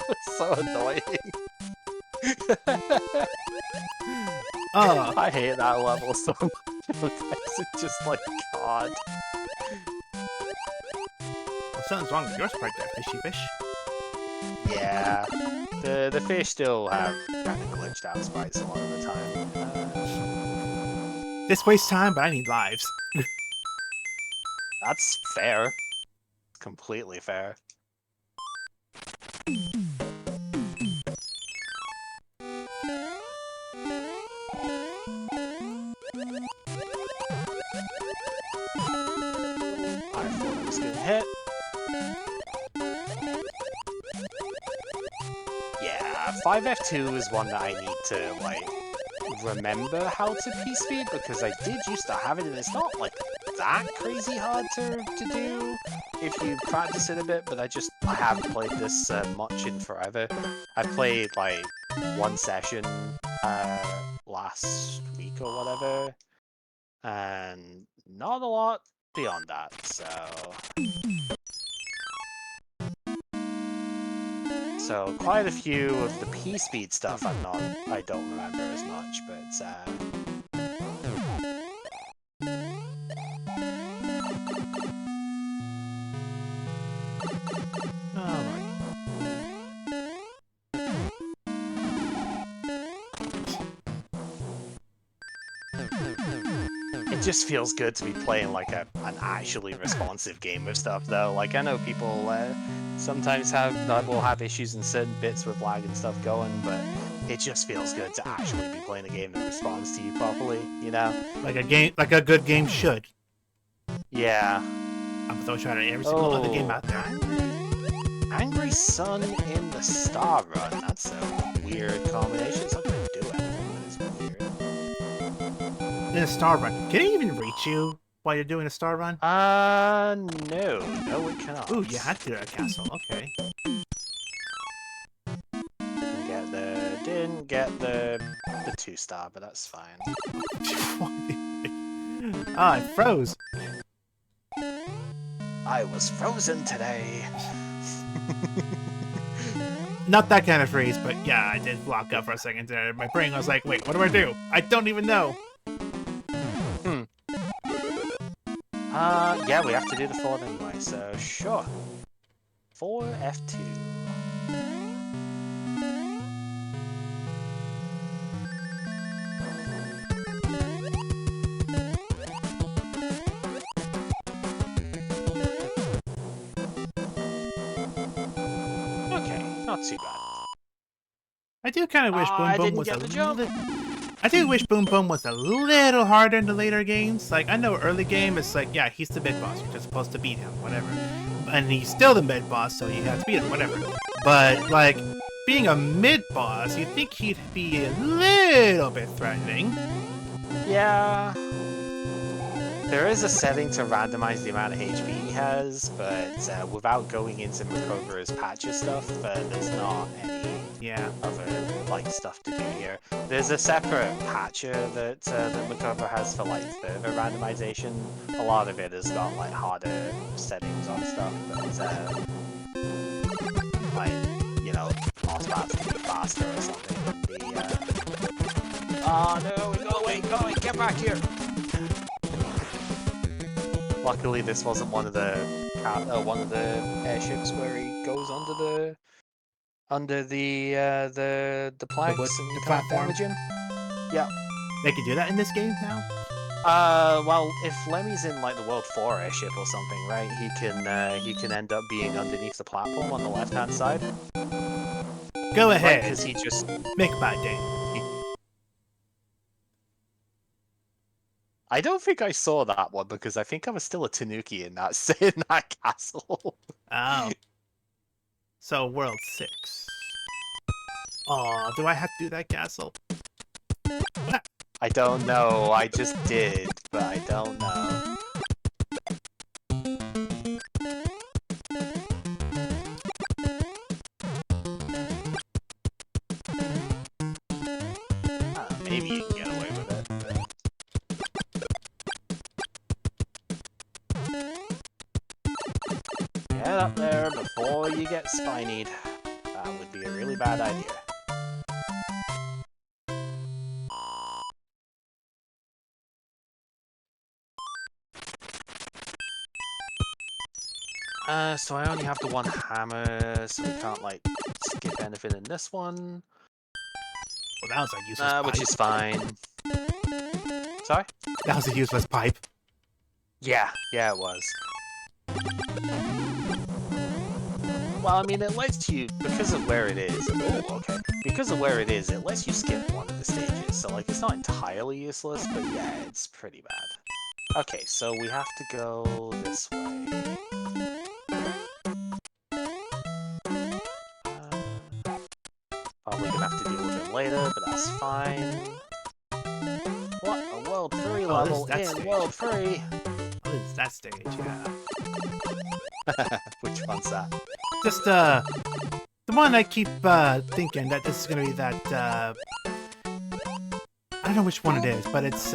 was so annoying. Oh. I hate that level so much. It's just like, God. Well, something's wrong with your sprite there, fishy fish. Yeah. The fish still have kind of glitched out sprites a lot of the time. This wastes time, but I need lives. That's fair. Completely fair. I thought it was gonna hit. Yeah, 5F2 is one that I need to, like, remember how to P-speed, because I did used to have it, and it's not, like, that crazy hard to do if you practice it a bit, but I haven't played this much in forever. I played, like, 1 session last week or whatever, and not a lot beyond that, so So quite a few of the P-Speed stuff I don't remember as much, but Alright. it just feels good to be playing like an actually responsive game with stuff though. Like I know people sometimes will have issues in certain bits with lag and stuff going, but it just feels good to actually be playing a game that responds to you properly, you know? Like a good game should. Yeah. I'm so trying to every single other game out there. Angry Sun in the Star Run. That's a weird combination. It's not gonna do anything, but it's weird. In a star run. Can it even reach you while you're doing a star run? No. No, it cannot. Ooh, you had to do a castle. Okay. Didn't get the 2-star, but that's fine. Ah, I froze. I was frozen today. Not that kind of freeze, but yeah, I did block up for a second there. My brain was like, wait, what do I do? I don't even know. Yeah, we have to do the 4 anyway, so sure. 4 F2. Okay, not too bad. I do kind of wish Boom Boom was I do wish Boom Boom was a little harder in the later games. Like, I know early game, it's like, yeah, he's the mid boss. You're just supposed to beat him, whatever. And he's still the mid boss, so you have to beat him, whatever. But, like, being a mid boss, you'd think he'd be a little bit threatening. Yeah. There is a setting to randomize the amount of HP he has, but without going into Makover's patcher stuff, there's not any other stuff to do here. There's a separate patcher that Makover has for like further randomization. A lot of it has got like harder settings on stuff, but like Osmots can be faster or something. Oh no, go away, get back here! Luckily, this wasn't one of the airships where he goes under the planks and you can't damage him. Yeah. They can do that in this game now? Well, if Lemmy's in like the World 4 airship or something, right? He can end up being underneath the platform on the left-hand side. Go ahead. Because he just make my day. I don't think I saw that one because I think I was still a Tanuki in that castle. Oh. So World 6. Oh, do I have to do that castle? I don't know. I just did, but I don't know. Maybe you can get away with it. Get up there before you get spinied. That would be a really bad idea. So I only have the one hammer, so we can't like skip anything in this one. Well, that was a useless pipe. Which is fine. Sorry? That was a useless pipe. Yeah, it was. Well, I mean, it lets you, because of where it is, because of where it is, it lets you skip one of the stages, so, like, it's not entirely useless, but yeah, it's pretty bad. Okay, so we have to go this way. Probably gonna have to deal with it later, but that's fine. What? A World 3 level in World 3? What is that stage? Yeah. Which one's that? Just, the one I keep, thinking that this is gonna be that, I don't know which one it is, but it's,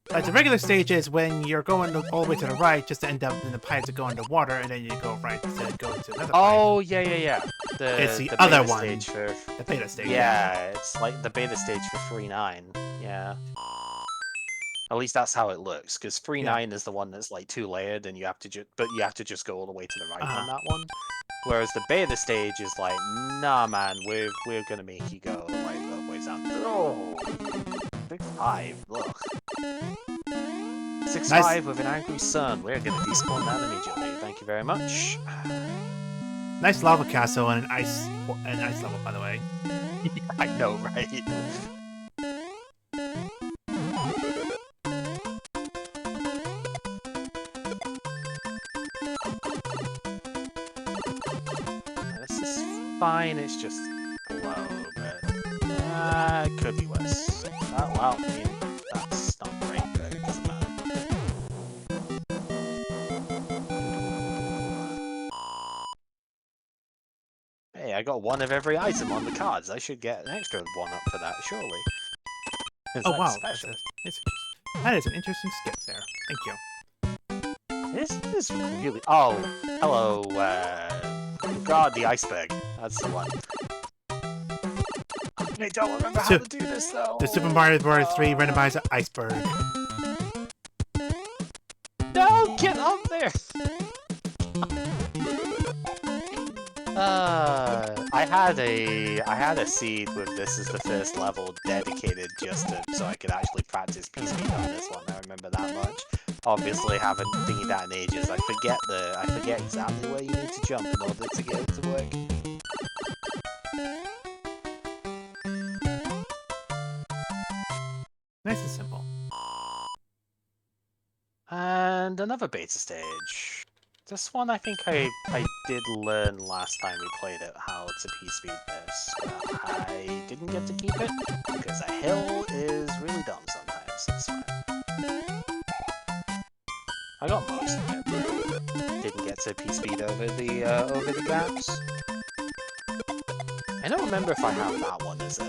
like the regular stage is when you're going all the way to the right just to end up in the pipe to go underwater, and then you go right to go to another pipe. Oh, yeah. It's the the other beta one. stage for The beta stage. yeah, it's like the beta stage for 3.9. Yeah. At least that's how it looks, because 3.9 is the one that's like 2-layered, and you have to just go all the way to the right on that one. Whereas the beta stage is like, nah, man, we're gonna make you go like both ways down. Oh, 6-5. Ugh. 6-5 Nice. with an angry sun. We're gonna despawn that immediately. Thank you very much. Nice lava castle and an ice level, by the way. I know, right? This is fine. It's just low, but it could be worse. Oh, well, I mean, that's not great, but it doesn't matter. Hey, I got one of every item on the cards. I should get an extra one up for that, surely. Oh That's wow, special. that is an interesting skip there. Thank you. This is really. Oh, hello. God, the iceberg. That's the one. I don't remember how to do this though. The Super Mario Bros. 3 randomizer iceberg. No, get up there. I had a seed with this as the first level dedicated just so I could actually practice P-speed on this one. I remember that much. Obviously, haven't thingy that in ages. I forget exactly where you need to jump in order to get it to work. Nice and simple. And another beta stage. This one I think I did learn last time we played it how to P-speed this, but I didn't get to keep it because a hill is really dumb sometimes. That's fine. I got most of it, but didn't get to P-speed over the gaps. I don't remember if I have that one as a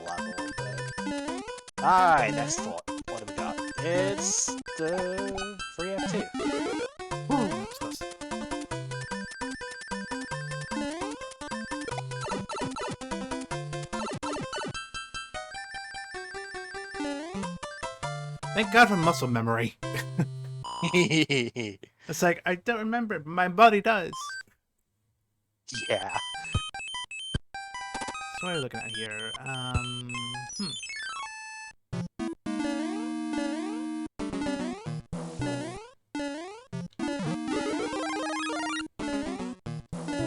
level, but alright, next thought. What have we got? It's the 3F2. Ooh, that's close. Thank God for muscle memory. It's like, I don't remember, but my body does. Yeah. So what are we looking at here?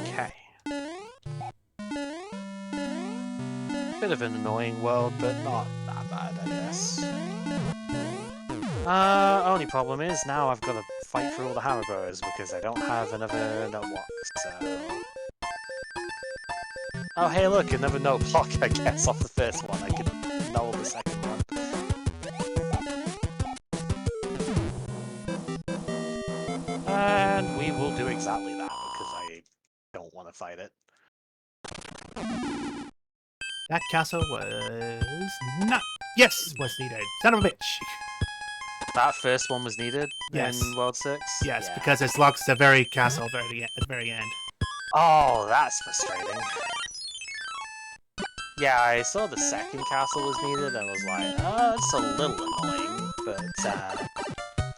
Okay. Bit of an annoying world, but not that bad, I guess. Only problem is now I've got to fight through all the hammer bros because I don't have another note block, so... Oh hey look, another note block I guess off the first one. I could null the second one. And we will do exactly that because I don't want to fight it. That castle was not... Yes, was needed. Son of a bitch. That first one was needed Yes. in World 6? Yes, Yeah. because it locks the very castle at the very end. Oh, that's frustrating. Yeah, I saw the second castle was needed and was like, oh, it's a little annoying, but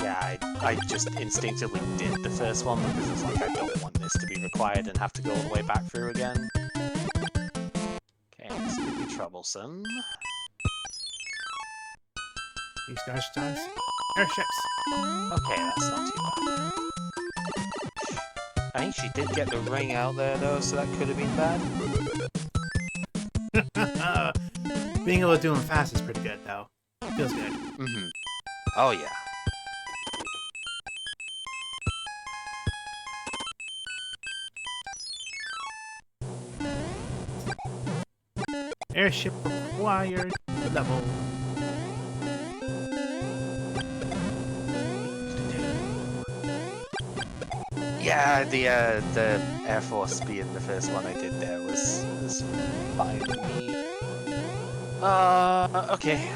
yeah, I just instinctively did the first one because it's like, I don't want this to be required and have to go all the way back through again. Okay, this could be troublesome. These guys, airships. Okay, that's not too bad. I think she did get the ring out there though, so that could have been bad. Being able to do them fast is pretty good, though. Feels good. Mm-hmm. Oh, yeah. Airship required level. Yeah, the Air Force being the first one I did there was fine with me. Okay.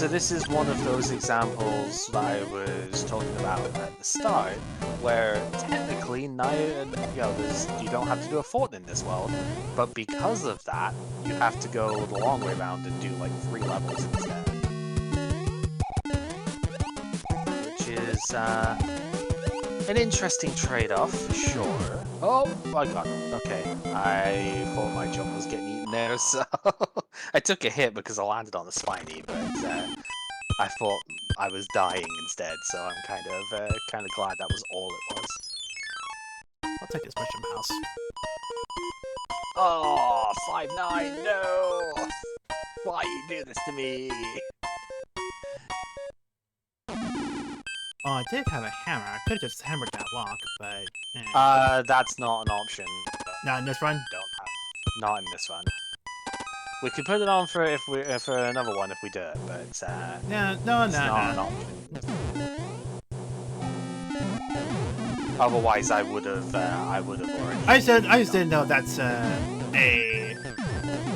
So this is one of those examples that I was talking about at the start, where technically now, you don't have to do a fort in this world, but because of that, you have to go the long way around and do like 3 levels instead. Which is an interesting trade-off, for sure. Oh, I got it. Okay, I thought my jump was getting eaten there, so I took a hit because I landed on the spiny, but I thought I was dying instead, so I'm kind of glad that was all it was. I'll take this mushroom house. Oh, 5-9, no! Why you do this to me? Oh, I did have a hammer. I could have just hammered that lock, but... That's not an option. Not in this run? Don't have. Not in this run. We could put it on for for another one if we do it, but it's not an option. Otherwise, I would have already. I just didn't know that's a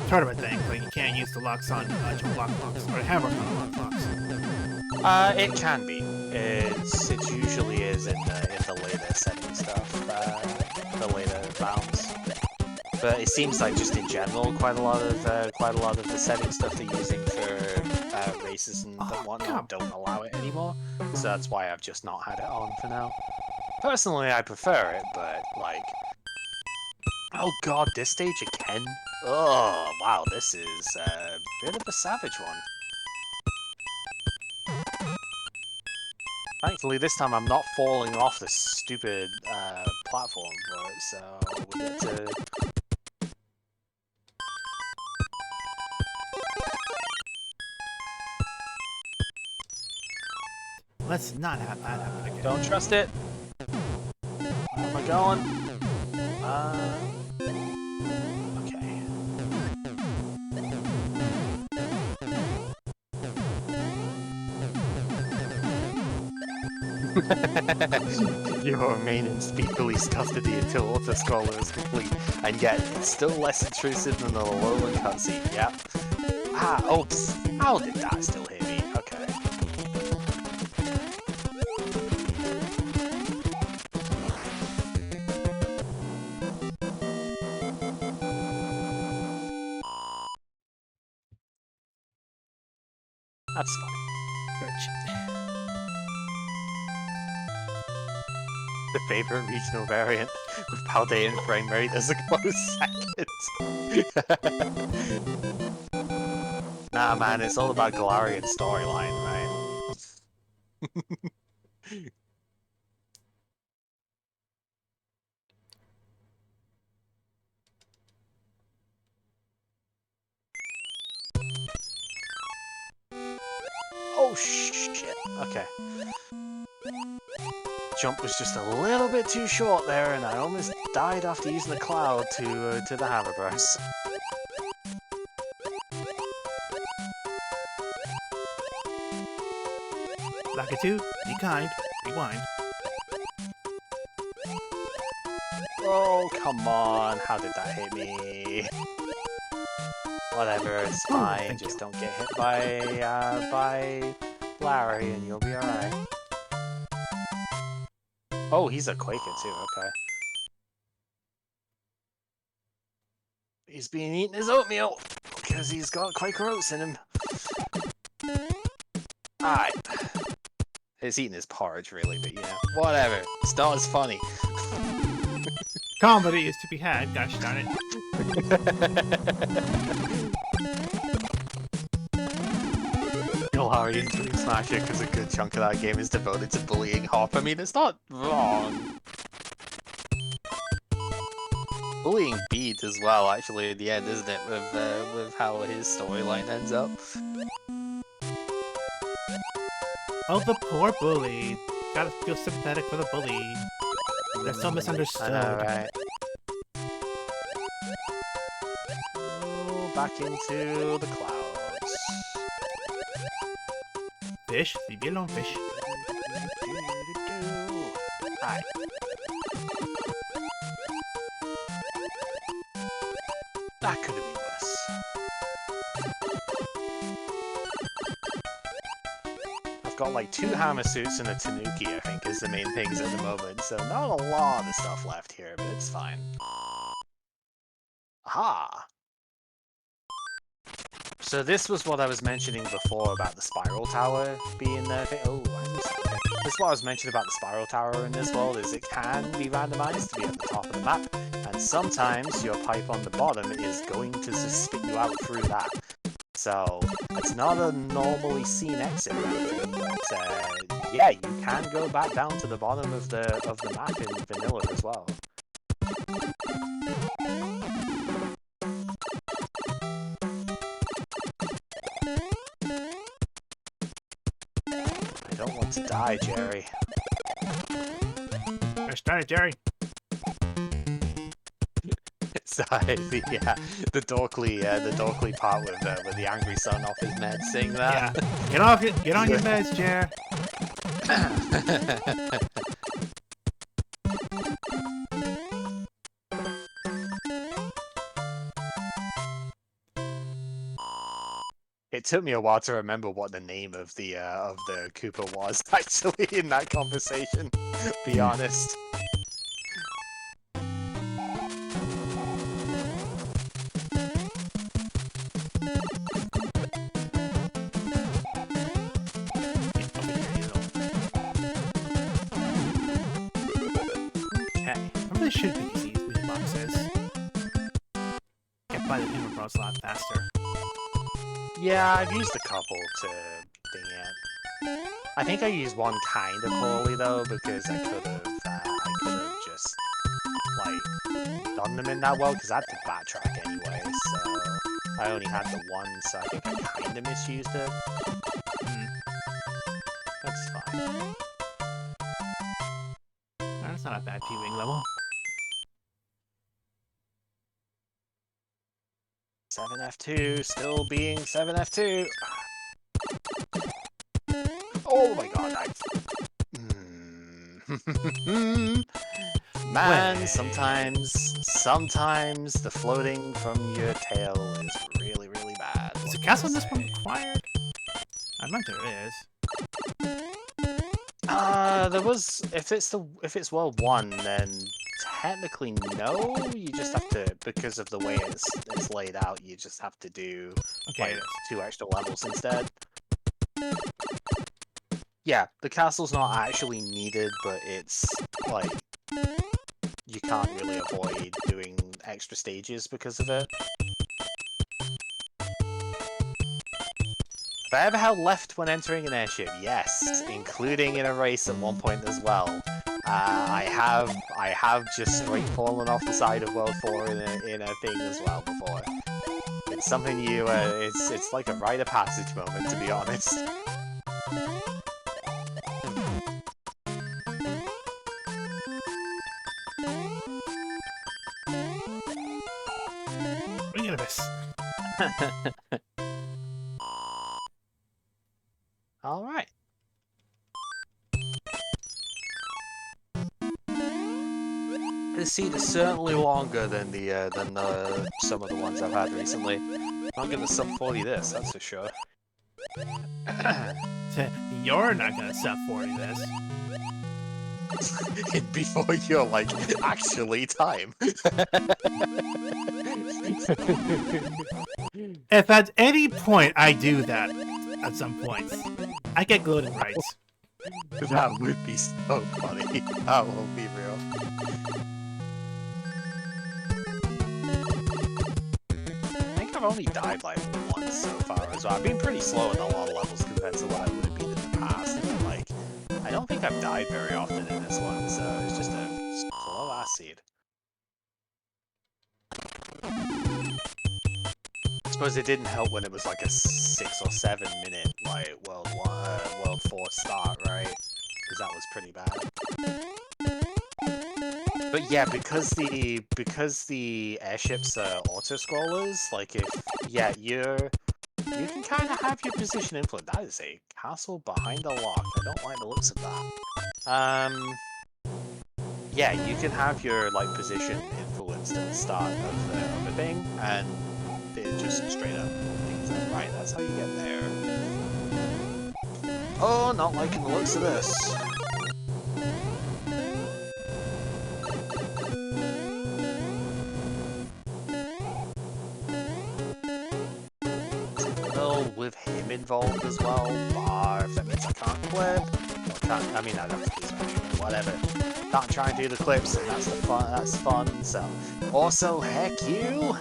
tournament thing. Like you can't use the locks on lock locks or hammer on lock locks. It can be. It usually is in the later setting stuff, the later rounds. But it seems like just in general, quite a lot of the setting stuff they're using for races and whatnot don't allow it anymore. So that's why I've just not had it on for now. Personally, I prefer it, but like, oh god, this stage again? Oh wow, this is a bit of a savage one. Thankfully, this time I'm not falling off the stupid platform for it, so we get to. Let's not have that happen again. Don't trust it. Where am I going? Okay. You remain in speed police custody until auto-scroller is complete, and yet it's still less intrusive than the Alolan cutscene. Yep. Oh, how did that still hit me? Okay. That's fine. The favorite regional variant with Paldean frame rate as a close second. Nah, man, it's all about Galarian storyline, right? Oh shit! Okay. Jump was just a little bit too short there, and I almost died after using the cloud to the hammer burst. Lakitu, be kind. Rewind. Oh come on! How did that hit me? Whatever, it's fine. Just don't get hit by Larry, and you'll be alright. Oh, he's a Quaker too, okay. He's being eaten his oatmeal, because he's got Quaker oats in him. Alright. He's eating his porridge, really, but yeah. Whatever. It's not as funny. Comedy is to be had, gosh darn it. Galarian Dream Smasher, because a good chunk of that game is devoted to bullying Hop. I mean, it's not wrong. Bullying Beat as well, actually, at the end, isn't it? With how his storyline ends up. Oh, the poor bully. Gotta feel sympathetic for the bully. They're so misunderstood. I know, right? Oh, back into the clouds. Fish, leave me alone, fish. Hi. That could have been worse. I've got like 2 hammer suits and a tanuki, I think, is the main things at the moment. So not a lot of stuff left here, but it's fine. Aha! So this was what I was mentioning before about the spiral tower being there. Oh, this is what I was mentioning about the spiral tower in this world, is it can be randomized to be at the top of the map, and sometimes your pipe on the bottom is going to just spit you out through that. So it's not a normally seen exit or anything, but yeah, you can go back down to the bottom of the map in vanilla as well. I don't want to die, Jerry. I started, Jerry. Sorry, the Dorkly part with the angry son off his meds saying that. Yeah, get on your meds, Jer. It took me a while to remember what the name of the Koopa was actually in that conversation. Be honest. Probably should be easy these boxes. Get by the hammer bros a lot faster. Yeah, I've used a couple to thing it. I think I used one kind of poorly though, because I could have just like done them in that well, because I had to backtrack anyway. So I only had the one, so I think I kind of misused it. That's fine. That's not a bad P-Wing level. 7F2, still being 7F2. Oh my god, Man, sometimes the floating from your tail is really, really bad. Is the castle in this one required? I imagine it is. There was, if it's world 1, then technically no. You just have to, because of the way it's laid out, you just have to do like 2 extra levels instead. Yeah, the castle's not actually needed, but it's like you can't really avoid doing extra stages because of it. Have I ever held left when entering an airship? Yes, including in a race at one point as well. I have just straight fallen off the side of World 4 in a thing as well before. It's something you, it's like a rite of passage moment, to be honest. Bring it to this. All right. This seat is certainly longer than some of the ones I've had recently. I'm gonna sub 40 this, that's for sure. You're not gonna sub 40 this. Before you're like, actually, time. If at any point I do that, at some point, I get gloating rights. That would be so funny. That will be real. I think I've only died like once so far as well. I've been pretty slow in a lot of levels compared to what I would have been in the past. And like, I don't think I've died very often in this one, so it's just a slow ass seed. I suppose it didn't help when it was like a 6 or 7 minute like World 4 start, right? Because that was pretty bad. But yeah, because the airships are auto scrollers, like you can kind of have your position influenced. That is a castle behind a lock. I don't like the looks of that. Yeah, you can have your like position influenced at the start of the thing, and it just straight up things like, right, that's how you get there. Oh, not liking the looks of this. Well, with him involved as well, barf, that means I can't clip. Or can't, I mean, I don't have to use my whatever. Can't try and do the clips, and that's the fun. That's fun. So, also, heck you.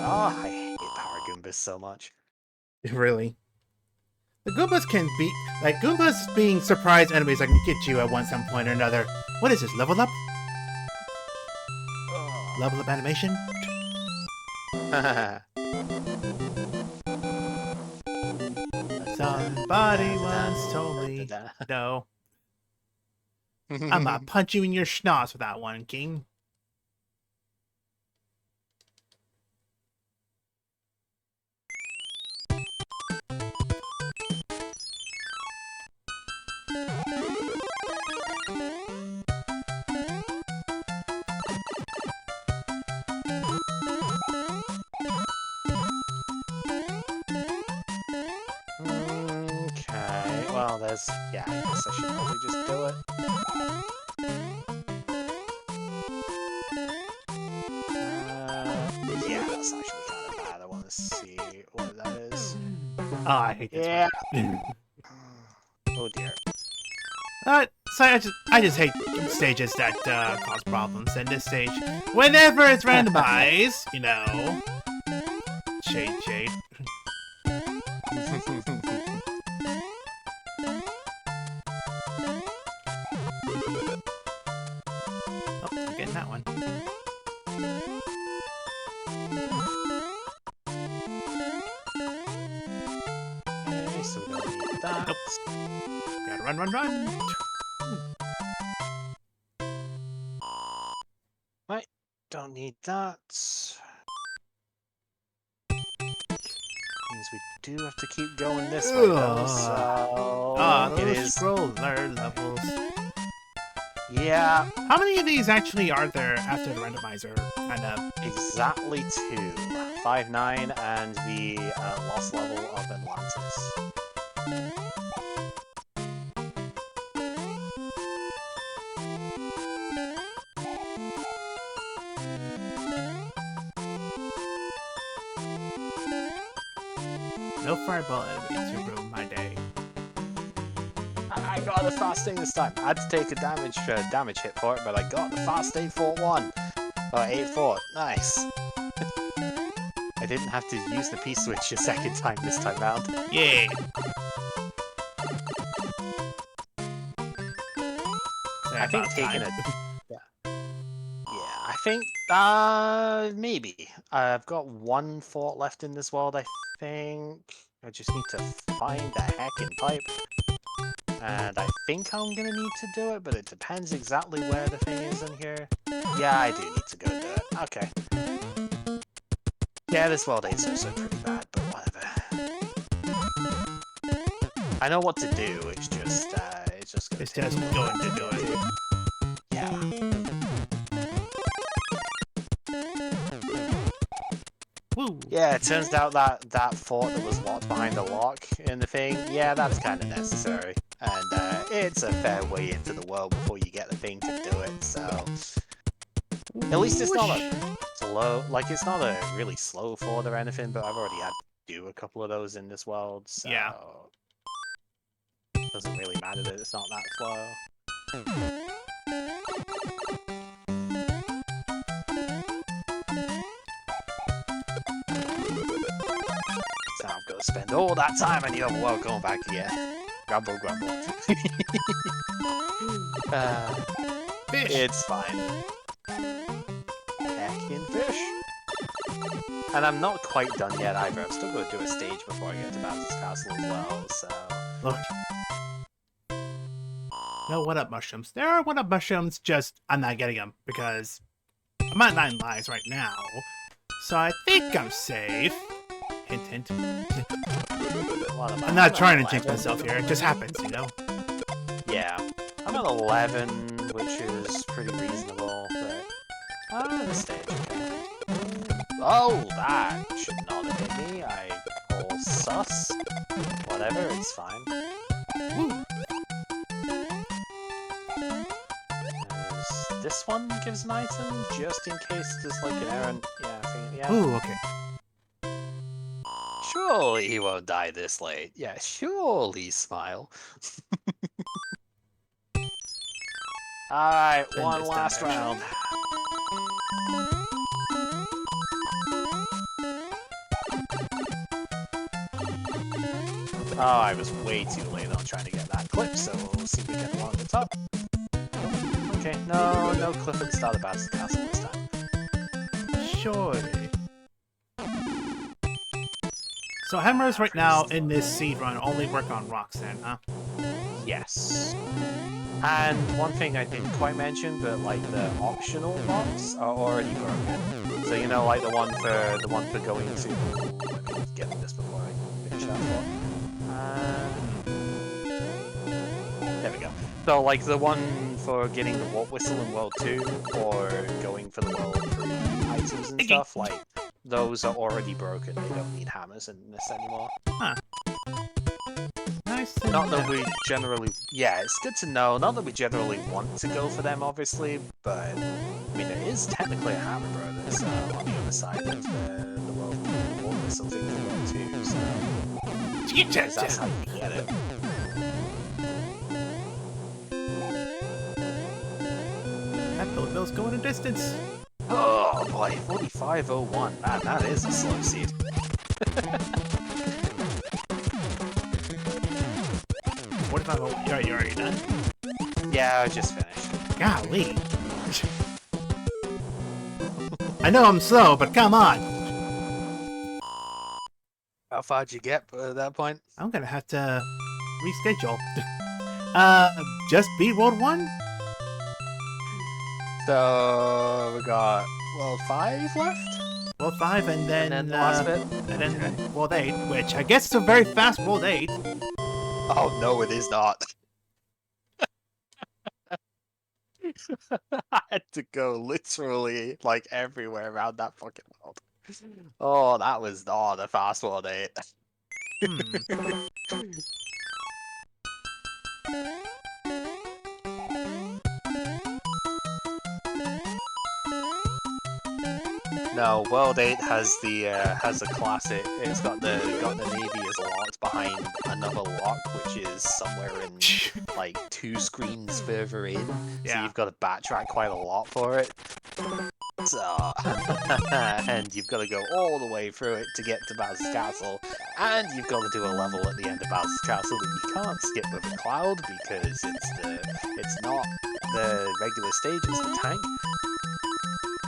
Oh, I hate Power Goombas so much. Really. The Goombas can be like Goombas being surprise enemies that can get you at some point or another. What is this? Level up? Level up animation? Somebody once told me no. I'm gonna punch you in your schnoz with that one, King. Okay, well, there's... Yeah, I guess I should probably just do it. Yeah, that's actually kind of bad. I want to see what that is. Oh, I hate this one. Oh dear. So I just hate stages that cause problems. And this stage, whenever it's randomized, you know, shade. Oh, I'm getting that one. Okay, so we don't need that. Nope. Gotta run. Right, don't need that. Means we do have to keep going this way though, so... it those is... scroller levels. Yeah. How many of these actually are there after the randomizer? Kind of. Exactly 2. 5, 9, and the lost level of Atlantis. No fireball enemies to ruin my day. I got the fast thing this time. I had to take a damage hit for it, but I got the fast 8-4-1. Oh, 8-4. Nice. I didn't have to use the P-switch a second time this time round. Yeah. I think taking it... Yeah, I think... maybe. I've got 1 fort left in this world, I think. I just need to find the heckin' pipe. And I think I'm gonna need to do it, but it depends exactly where the thing is in here. Yeah, I do need to go do it. Okay. Yeah, this world is also pretty bad, but whatever. I know what to do, it's just going to do it. Yeah. Woo. Yeah, it turns out that fort that was locked behind a lock in the thing, yeah, that's kind of necessary. And it's a fair way into the world before you get the thing to do it, so... At least it's not a slow... Like, it's not a really slow fort or anything, but I've already had to do a couple of those in this world, so... Yeah. It doesn't really matter that it's not that slow. So I've got to spend all that time in the other world going back here. Grumble. Fish. It's fine. Heckin' fish. And I'm not quite done yet either. I've still got to do a stage before I get to Bowser's Castle as well, so... Look. No one-up mushrooms. There are one-up mushrooms, just I'm not getting them because I'm at 9 lives right now. So I think I'm safe. Hint. I'm not trying to jinx myself here. It just happens, you know? Yeah. I'm at 11, which is pretty reasonable, but... this stage, okay. Oh, that should not have hit me. I call sus. Whatever, it's fine. this one gives an item, just in case there's like an errant. Yeah, I think, yeah. Ooh, okay. Surely he won't die this late. Yeah, surely smile. Alright, Bend one this last direction. round. Oh, I was way too late on trying to get that clip, so we'll see if we get along the top. Okay, no clip at the start of Bowser's Castle this time. Surely. So hammers right now in this seed run only work on rocks then, huh? Yes. And one thing I didn't quite mention, but like the optional rocks are already broken. So you know, like the one for going to. Let me get this before I finish that thought. There we go. So like the one for getting the warp whistle in World 2, or going for the World 3 items and stuff, like those are already broken. They don't need hammers in this anymore. Huh. Nice to Not that know. we generally... Yeah, it's good to know. Not that we generally want to go for them, obviously, but... I mean, there is technically a hammer bro that's on the other side of the world. Or something in World 2, so... Because that's how you get it. That bill's going a distance. Oh boy, 4501. Man, that is a slow seed. What if you're already done? Yeah, I just finished. Golly. I know I'm slow, but come on. How far'd you get at that point? I'm gonna have to reschedule. Just beat World 1? So, we got, well, 5 left? World 5 and then the last bit? And then World 8, which I guess is a very fast World 8. Oh, no, it is not. I had to go literally, like, everywhere around that fucking world. Oh, that was not a fast World 8. No, World 8 has a classic. It's got the navy as locked behind another lock, which is somewhere in like 2 screens further in. Yeah. So you've got to backtrack quite a lot for it. So, and you've got to go all the way through it to get to Bowser's Castle, and you've got to do a level at the end of Bowser's Castle that you can't skip with a cloud because it's not the regular stage, it's the tank.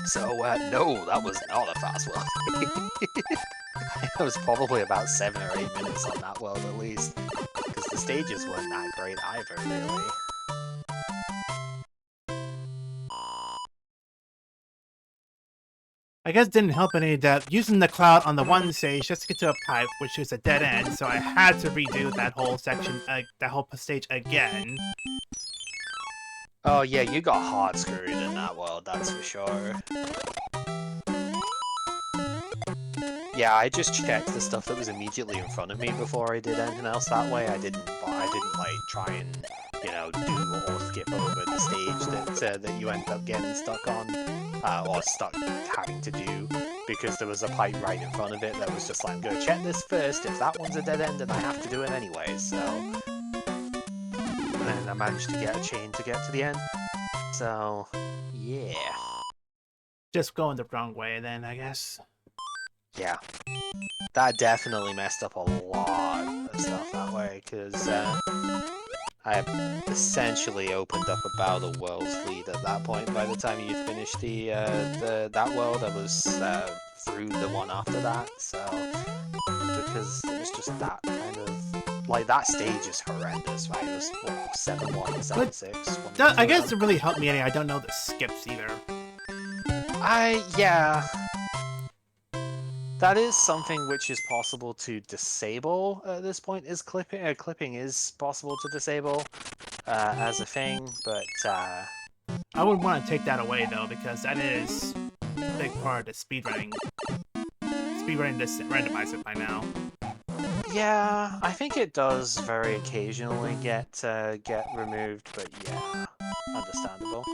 So, no, that was not a fast world. I was probably about 7 or 8 minutes on that world at least, because the stages weren't that great either, really. I guess it didn't help any that using the cloud on the one stage just to get to a pipe, which is a dead end, so I had to redo that whole section, that whole stage again. Oh yeah, you got hard screwed in that world, that's for sure. Yeah, I just checked the stuff that was immediately in front of me before I did anything else that way. I didn't like try and, you know, do or skip over the stage that you end up getting stuck on, or stuck having to do, because there was a pipe right in front of it that was just like, I'm gonna check this first, if that one's a dead end, then I have to do it anyway, so... And then I managed to get a chain to get to the end. So, yeah. Just going the wrong way then, I guess. Yeah. That definitely messed up a lot of stuff that way, because I essentially opened up about a world's lead at that point. By the time you'd finished that world, I was through the one after that, so... Because it was just that kind of... Like, that stage is horrendous, right? It was, what, 7-1, 7-6? I guess it really helped me any. I don't know the skips either. Yeah. That is something which is possible to disable at this point, is clipping. Clipping is possible to disable as a thing, but... I wouldn't want to take that away, though, because that is a big part of speedrunning. Speedrunning this randomize by now. Yeah, I think it does very occasionally get removed, but yeah, understandable.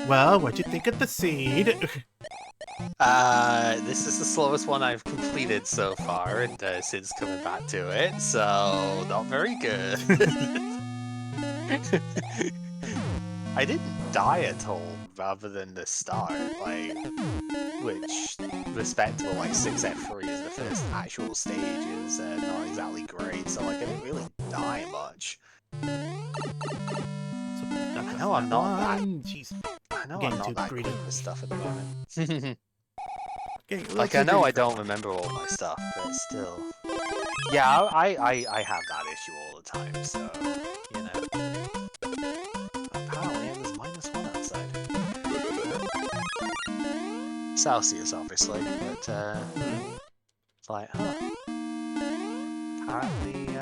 Well, what'd you think of the seed? This is the slowest one I've completed so far, and Sid's coming back to it, so not very good. I didn't die at all, rather than the start, like, which, respectable, like 6F3 is the first actual stage, is not exactly great, so like I didn't really die much. I know I'm not that. Jeez. I know Getting I'm not too that greedy. good with stuff at the moment. Getting a Like little I too know I greedy for don't remember all my stuff, but still. Yeah, I have that issue all the time, so you know. Apparently it was -1 outside. Celsius, obviously, but it's like, huh. Apparently, I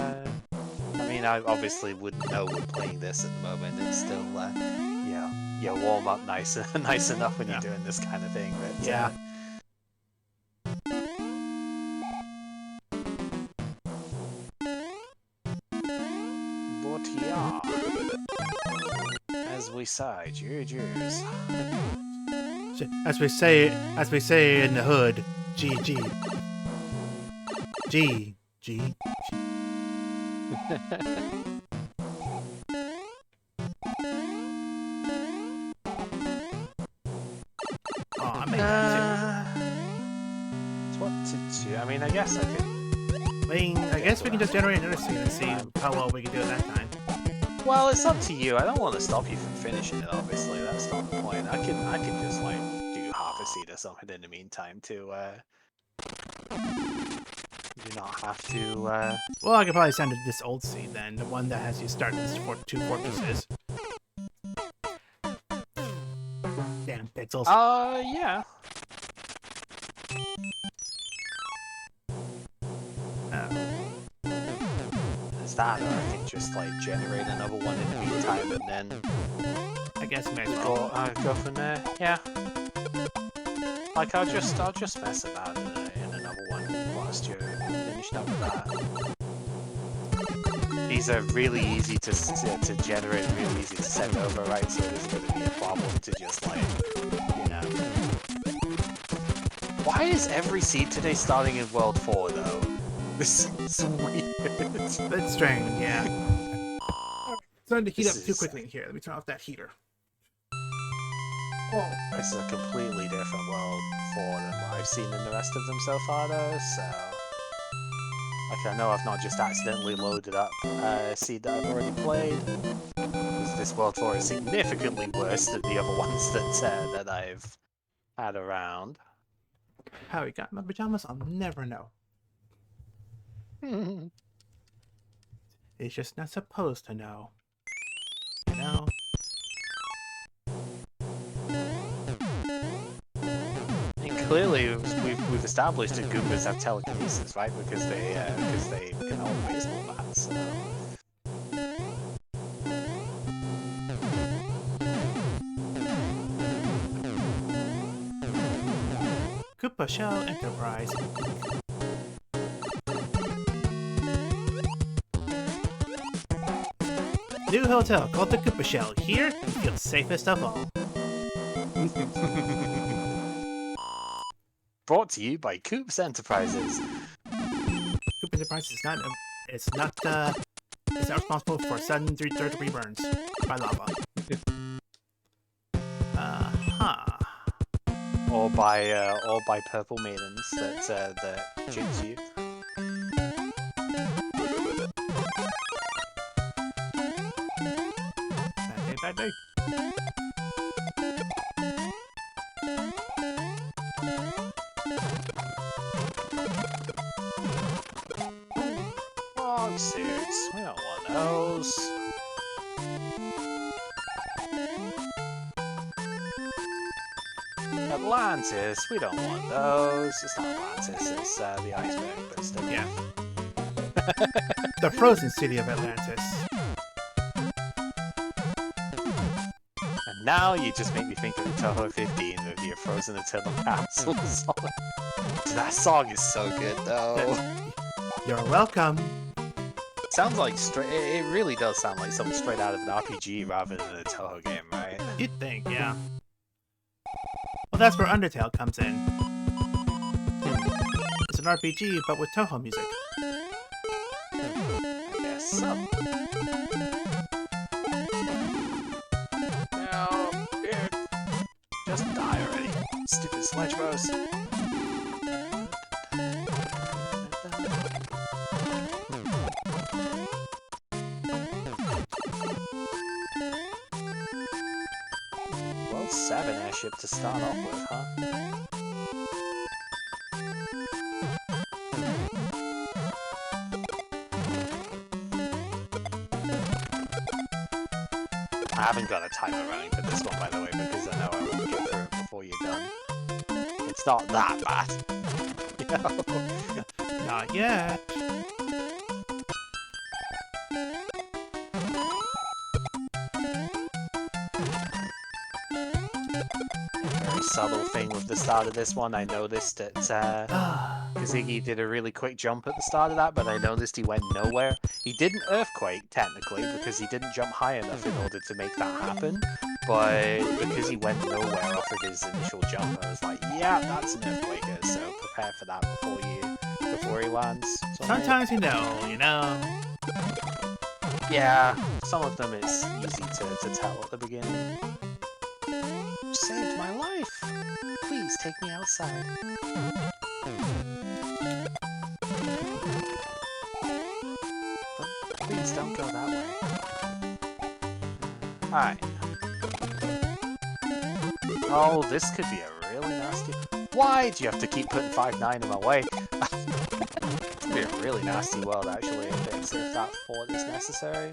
mean, I obviously wouldn't know we're playing this at the moment. It's still, you warm up nice enough when you're doing this kind of thing. But Yeah. But yeah, as we say, cheers. As we say in the hood, GG. G. Oh, I made that It's what to do. I mean, I guess I could. too. I guess we can just generate another scene and see how well we can do it that time. Well, it's up to you. I don't want to stop you from finishing it. Obviously, that's not the point. I can just like do half a seed or something in the meantime to. You do not have to. Well, I could probably send it this old seed then, the one that has you start these 2 fortresses. Damn pixels. Yeah. Is that, or I can just like generate another one in the meantime, and then I guess we might as well. go from there. Yeah. Like I'll just mess about in another one whilst you're finishing up with that. These are really easy to generate, really easy to send over, right? So it isn't going to be a problem to just like, you know. Why is every seed today starting in World 4 though? This is weird. That's strange, yeah. It's starting to heat up This too is- quickly in here. Let me turn off that heater. Oh. This is a completely different World 4 than what I've seen in the rest of them so far though, so... Like, I know I've not just accidentally loaded up a seed that I've already played, because this World 4 is significantly worse than the other ones that I've had around. How he got my pajamas, I'll never know. It's just not supposed to know. You know? And clearly, we've established that Goombas have telekinesis, right? Because they can hold baseball bats. So. Koopa Shell Enterprise. New hotel called the Koopa Shell. Here, you feel safest of all. Brought to you by Koops Enterprises. Koopa Enterprise is not responsible for sudden third-degree burns by lava. Or by purple maidens that jinx you. Bad day. Frog suits. We don't want those. Atlantis. We don't want those. It's not Atlantis. It's the iceberg, but still. Yeah. The frozen city of Atlantis. And now you just make me think of the Toho 15 with your Frozen Eternal Castle song. That song is so good, though. You're welcome. Sounds like it really does sound like something straight out of an RPG rather than a Toho game, right? You'd think, yeah. Well, that's where Undertale comes in. It's an RPG, but with Toho music. I guess so. No, dude. Just die already. Stupid sledge bros. Well, 7 airship to start off with, huh? I haven't got a timer running for this one, by the way, because I know I won't get through it before you're done. It's not that bad. You know? Not yet. Very subtle thing with the start of this one. I noticed that Kazigi did a really quick jump at the start of that, but I noticed he went nowhere. He didn't earthquake, technically, because he didn't jump high enough in order to make that happen. But because he went nowhere off of his initial jump, I was like, yeah, that's an earthquaker, so prepare for that before he lands. Sometimes you know. Yeah, some of them it's easy to tell at the beginning. You saved my life! Please take me outside. But please don't go that way. Alright. Oh, this could be a really nasty... Why do you have to keep putting 5-9 in my way? It could be a really nasty world, actually, if that fort is necessary.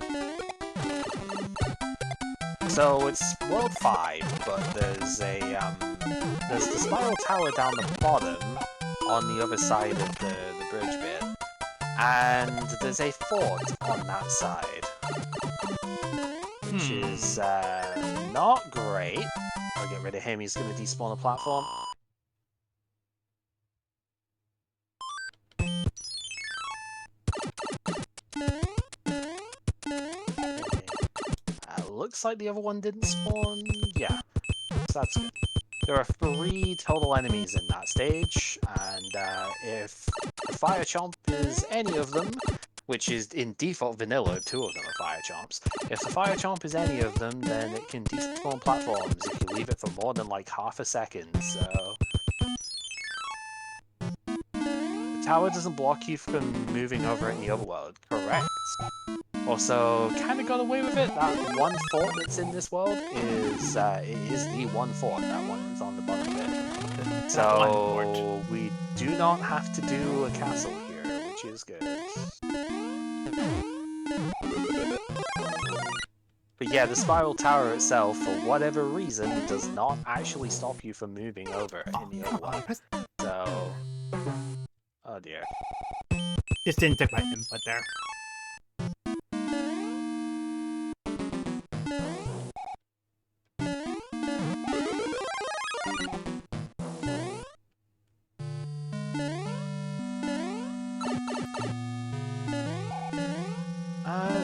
So it's World 5, but there's the spiral tower down the bottom on the other side of the bridge bit, and there's a fort on that side, which is not great. I'll get rid of him, he's going to despawn a platform. Looks like the other one didn't spawn. Yeah, so that's good. There are 3 total enemies in that stage, and if the Fire Chomp is any of them, which is in default vanilla, 2 of them are Fire Chomps. If the Fire Chomp is any of them, then it can despawn platforms if you leave it for more than like half a second, so... The tower doesn't block you from moving over in the other world, correct? Also, kind of got away with it. That one fort that's in this world is the one fort. That one that's on the bottom bit. So we do not have to do a castle here, which is good. But yeah, the spiral tower itself, for whatever reason, does not actually stop you from moving over in the other one. So, oh dear. Just didn't take my input there.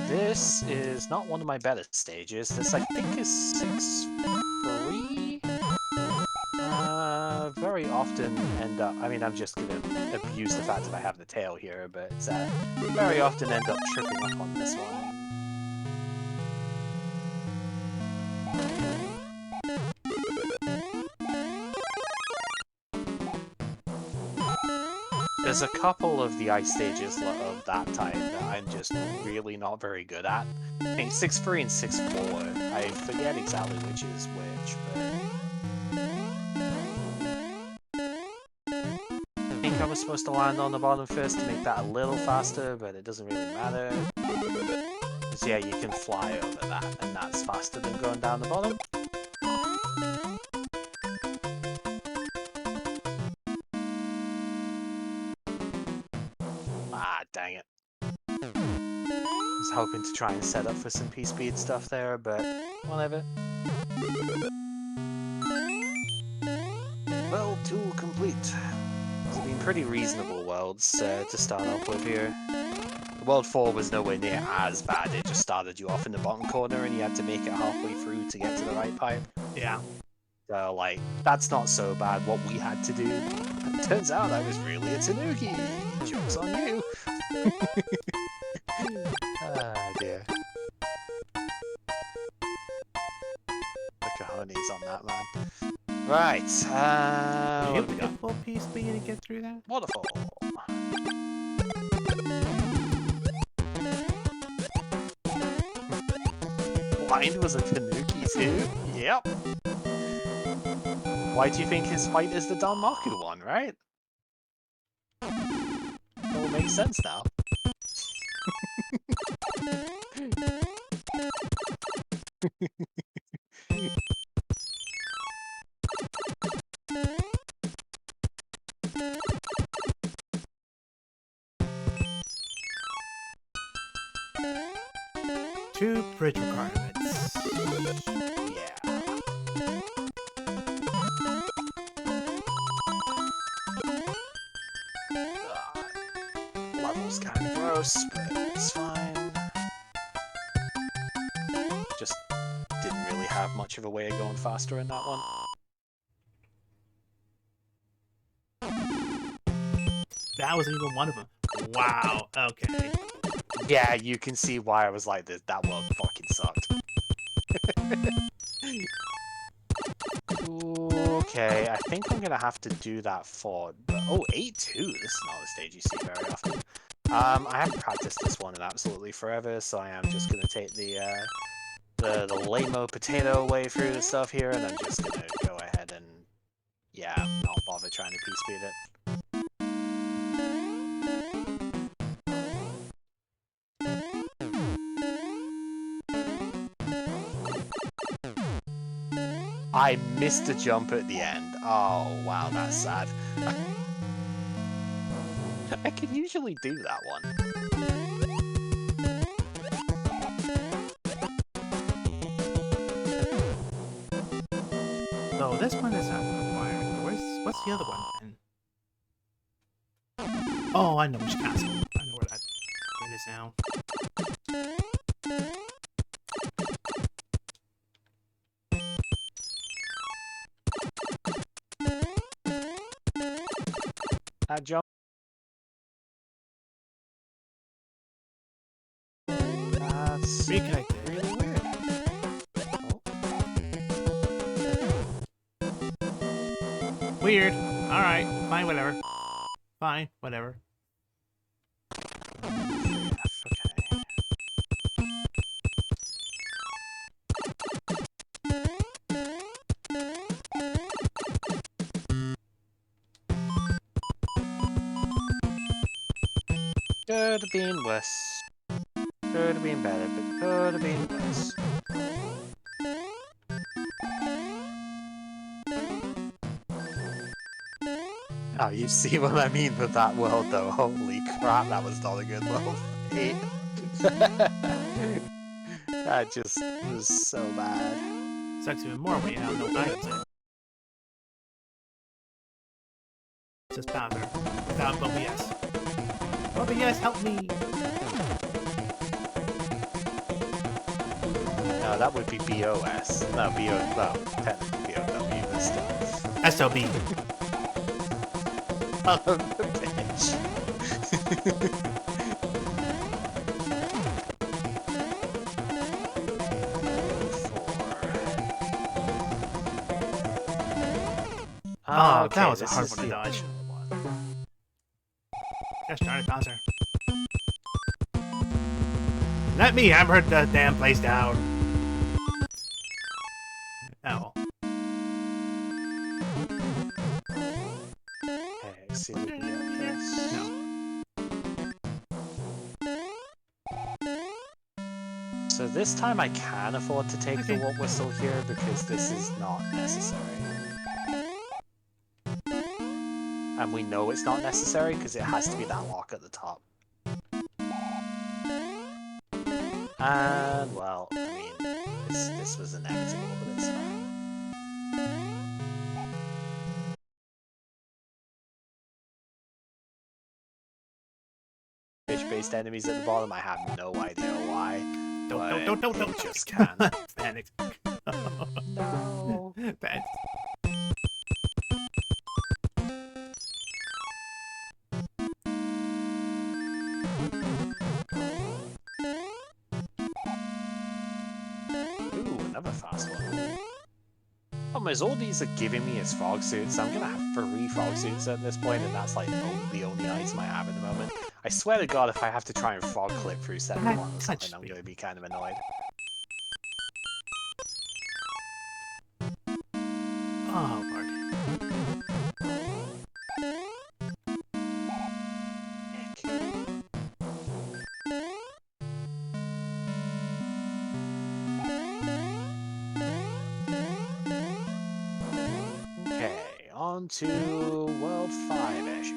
This is not one of my better stages. This, I think, is 6-3. Very often end up... I mean, I'm just going to abuse the fact that I have the tail here, but very often end up tripping up on this one. There's a couple of the ice stages of that type that I'm just really not very good at. I think 6-3 and 6-4. I forget exactly which is which, but... I think I was supposed to land on the bottom first to make that a little faster, but it doesn't really matter. Because yeah, you can fly over that, and that's faster than going down the bottom. Dang it. I was hoping to try and set up for some P-speed stuff there, but whatever. World 2 complete. These have been pretty reasonable worlds to start off with here. World 4 was nowhere near as bad, it just started you off in the bottom corner and you had to make it halfway through to get to the right pipe. Yeah. So, like, that's not so bad what we had to do. Turns out I was really a Tanuki. Joke's on you. Ah, dear. The cojones on that, man. Right, Did you what do we hit got? a full piece for you to get through that? Waterfall. Blind was a Tanuki too? Yep. Why do you think his fight is the Danmaku one, right? All makes sense now. Two bridge requirements. Yeah. Level's kind of gross, but it's fine. Just didn't really have much of a way of going faster in that one. That wasn't even one of them. Wow. Okay. Yeah, you can see why I was like this. That world fucking sucked. Okay, I think I'm gonna have to do that for the... Oh, 8-2. This is not a stage you see very often. I haven't practiced this one in absolutely forever, so I am just gonna take the lame-o potato way through the stuff here, and I'm just gonna go ahead and, yeah, not bother trying to P-speed it. I missed a jump at the end. Oh, wow, that's sad. I can usually do that one. So this one is not required. What's the other one then? Oh, I know which castle. I know where that is now. That jump. That's Reconnected. really weird. Oh. Weird. Alright. Fine, whatever. Fine, whatever. Could have been worse. Could have been better, but could have been worse. Oh, you see what I mean with that world, though. Holy crap, that was not a good world. That just was so bad. Sucks even more when you have no items in. Just Bowser. Without OBS. OBS, help me! No, that would be BOS. No, well, technically BOW, but still. SOB. Oh, the bitch. Oh, okay, that was a this hard is one to the dodge. original one. Gosh darn it, Bowser. Let me hammer the damn place down. Oh. Okay, see if we can get this. No. So this time I can afford to take the What Whistle here because this is not necessary. And we know it's not necessary because it has to be that lock at the top. And, well, I mean, this was inevitable, but it's fine. Fish-based enemies at the bottom, I have no idea why. Don't. Just can. Panic. No. That- Ooh, another fast one. Problem is, all these are giving me is frog suits. I'm gonna have 3 frog suits at this point, and that's like the only item I have at the moment. I swear to God, if I have to try and frog clip through 7-1 or something, I'm gonna be kind of annoyed. Oh, Lord. Okay, on to World 5-ish.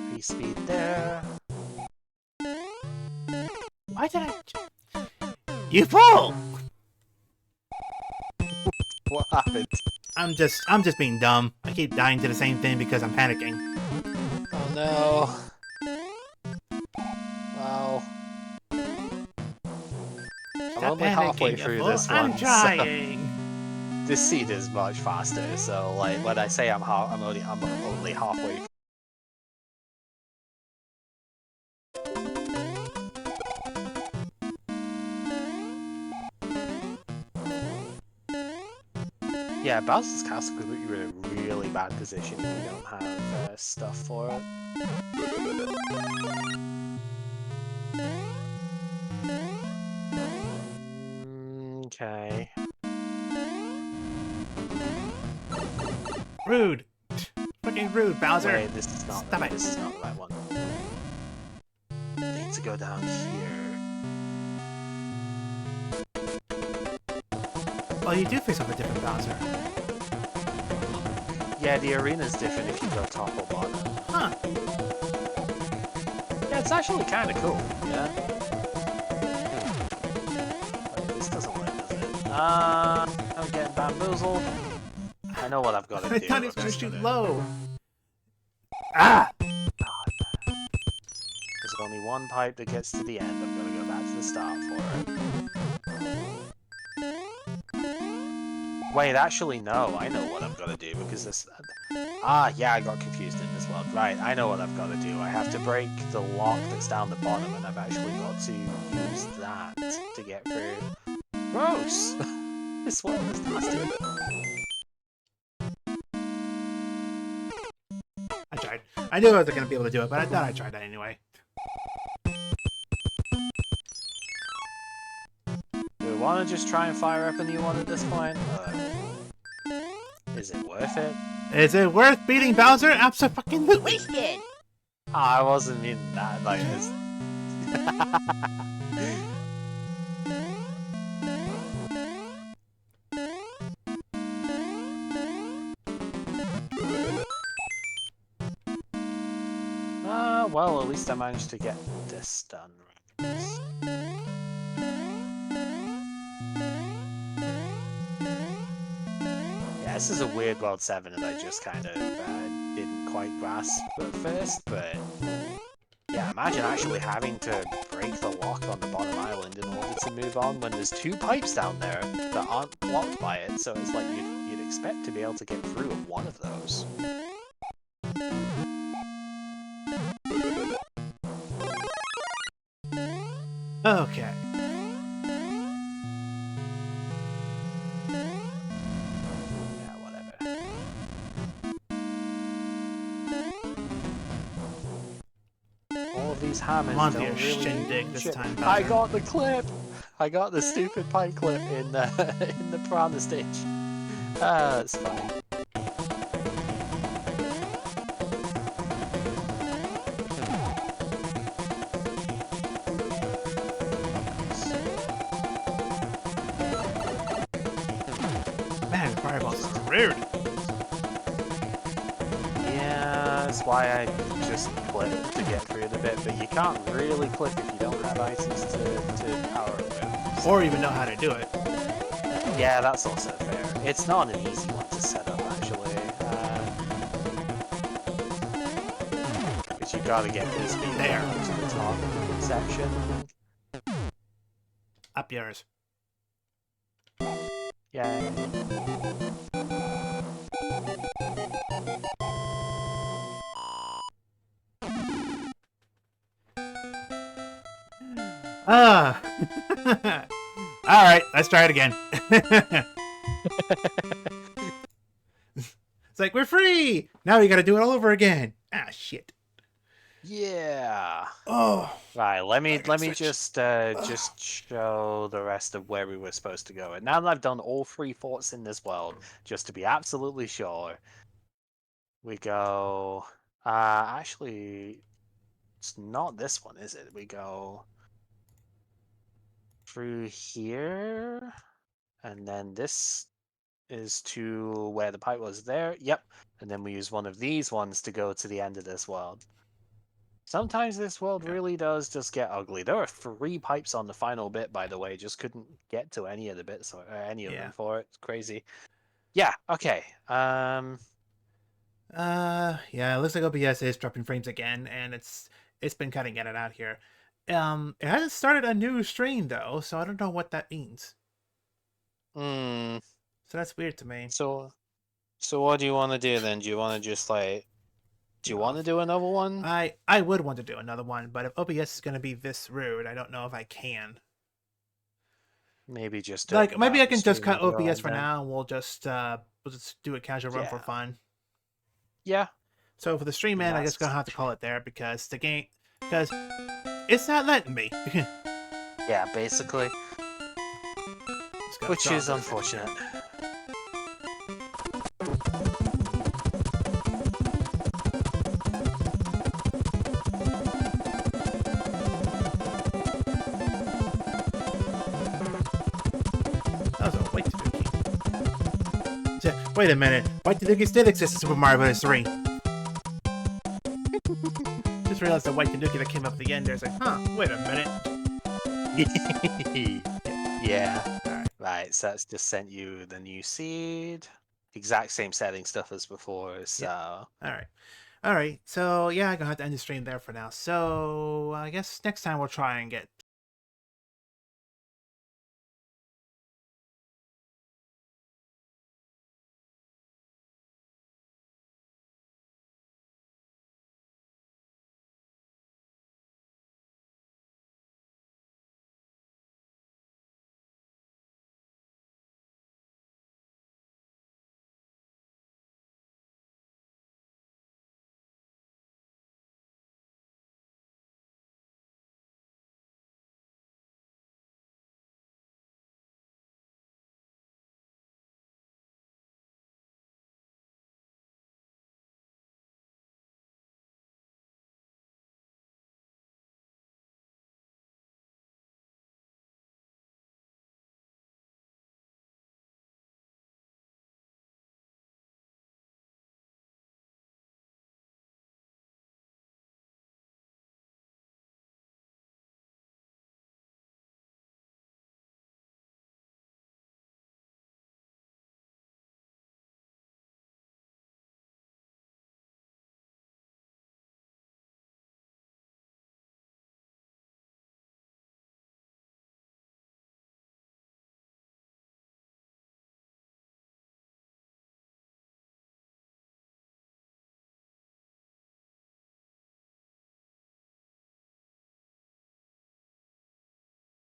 Increase speed there. Why did I... You fool! What happened? I'm just being dumb. I keep dying to the same thing because I'm panicking. Oh no. Wow. I'm only halfway through this one. I'm trying. So this seed is much faster. So like when I say I'm only halfway. Yeah, Bowser's Castle could put you in a really bad position if you don't have stuff for it. Okay. Rude. Fucking rude, Bowser. Wait, this is not. Stop it. This is not the right one. I need to go down here. Well, you do face off a different Bowser. Yeah, the arena's different if you go top or bottom. Huh. Yeah, it's actually kind of cool. Yeah. Wait, this doesn't work, does it? I'm getting bamboozled. I know what I've got to do. I thought he was I'm going to just shoot gonna- low. Ah! There's only one pipe that gets to the end. I'm gonna go back to the start for it. Wait, actually, no. I know what I've got to do because this. Yeah, I got confused in this world. Right, I know what I've got to do. I have to break the lock that's down the bottom, and I've actually got to use that to get through. Gross! This world is nasty. I tried. I knew I wasn't going to be able to do it, but I thought I'd try that anyway. Do we want to just try and fire up a new one at this point? Is it worth it? Is it worth beating Bowser? Absolutely. Wasted! I wasn't meaning that. Like, it's... well, at least I managed to get this done. Yeah, this is a weird World 7 that I just kind of didn't quite grasp at first, but yeah, imagine actually having to break the lock on the bottom island in order to move on when there's 2 pipes down there that aren't blocked by it, so it's like you'd expect to be able to get through one of those. Okay. Yeah, whatever. All of these hammers Come on, don't dear really shindig mean this shit. time, I Bowser. got the clip! I got the stupid pipe clip in the, in the piranha stage. Ah, that's funny. Man, fireballs are rude. Yeah, that's why I just clip to get through the bit, but you can't really clip if you don't have items to power it with. Or even know how to do it. Yeah, that's also fair. It's not an easy one to set up, actually. But you gotta get this bit There. to the top section. up yours. Yay. Ah. All right, let's try it again. It's like, we're free! Now we gotta do it all over again. Ah, shit. Yeah. Oh. Right, let me switch. just show the rest of where we were supposed to go. And now that I've done all 3 forts in this world, just to be absolutely sure, we go. Actually, it's not this one, is it? We go through here, and then this is to where the pipe was there. Yep, and then we use one of these ones to go to the end of this world. Sometimes this world really does just get ugly. There are 3 pipes on the final bit, by the way. Just couldn't get to any of the bits or any of them for it. It's crazy. Yeah. Okay. Yeah, it looks like OBS is dropping frames again, and it's been cutting in and out here. It hasn't started a new stream though, so I don't know what that means. Hmm. So that's weird to me. So what do you want to do then? Do you want to just like? Do you want to do another one? I would want to do another one, but if OBS is gonna be this rude, I don't know if I can. Maybe just Like maybe I can just streaming cut OBS for then. now, and we'll just do a casual run for fun. Yeah. So for the stream end, I just gonna have to call it there because the game, because it's not letting me. Yeah, basically. Which is unfortunate. That was a White Tanuki. Wait a minute. White Tanuki did exist in Super Mario Bros. 3. Just realized the White Tanuki that came up at the end there is like, huh, wait a minute. Yeah. Right, so that's just sent you the new seed. Exact same setting stuff as before, so... Yep. Alright, so yeah, I'm gonna have to end the stream there for now. So I guess next time we'll try and get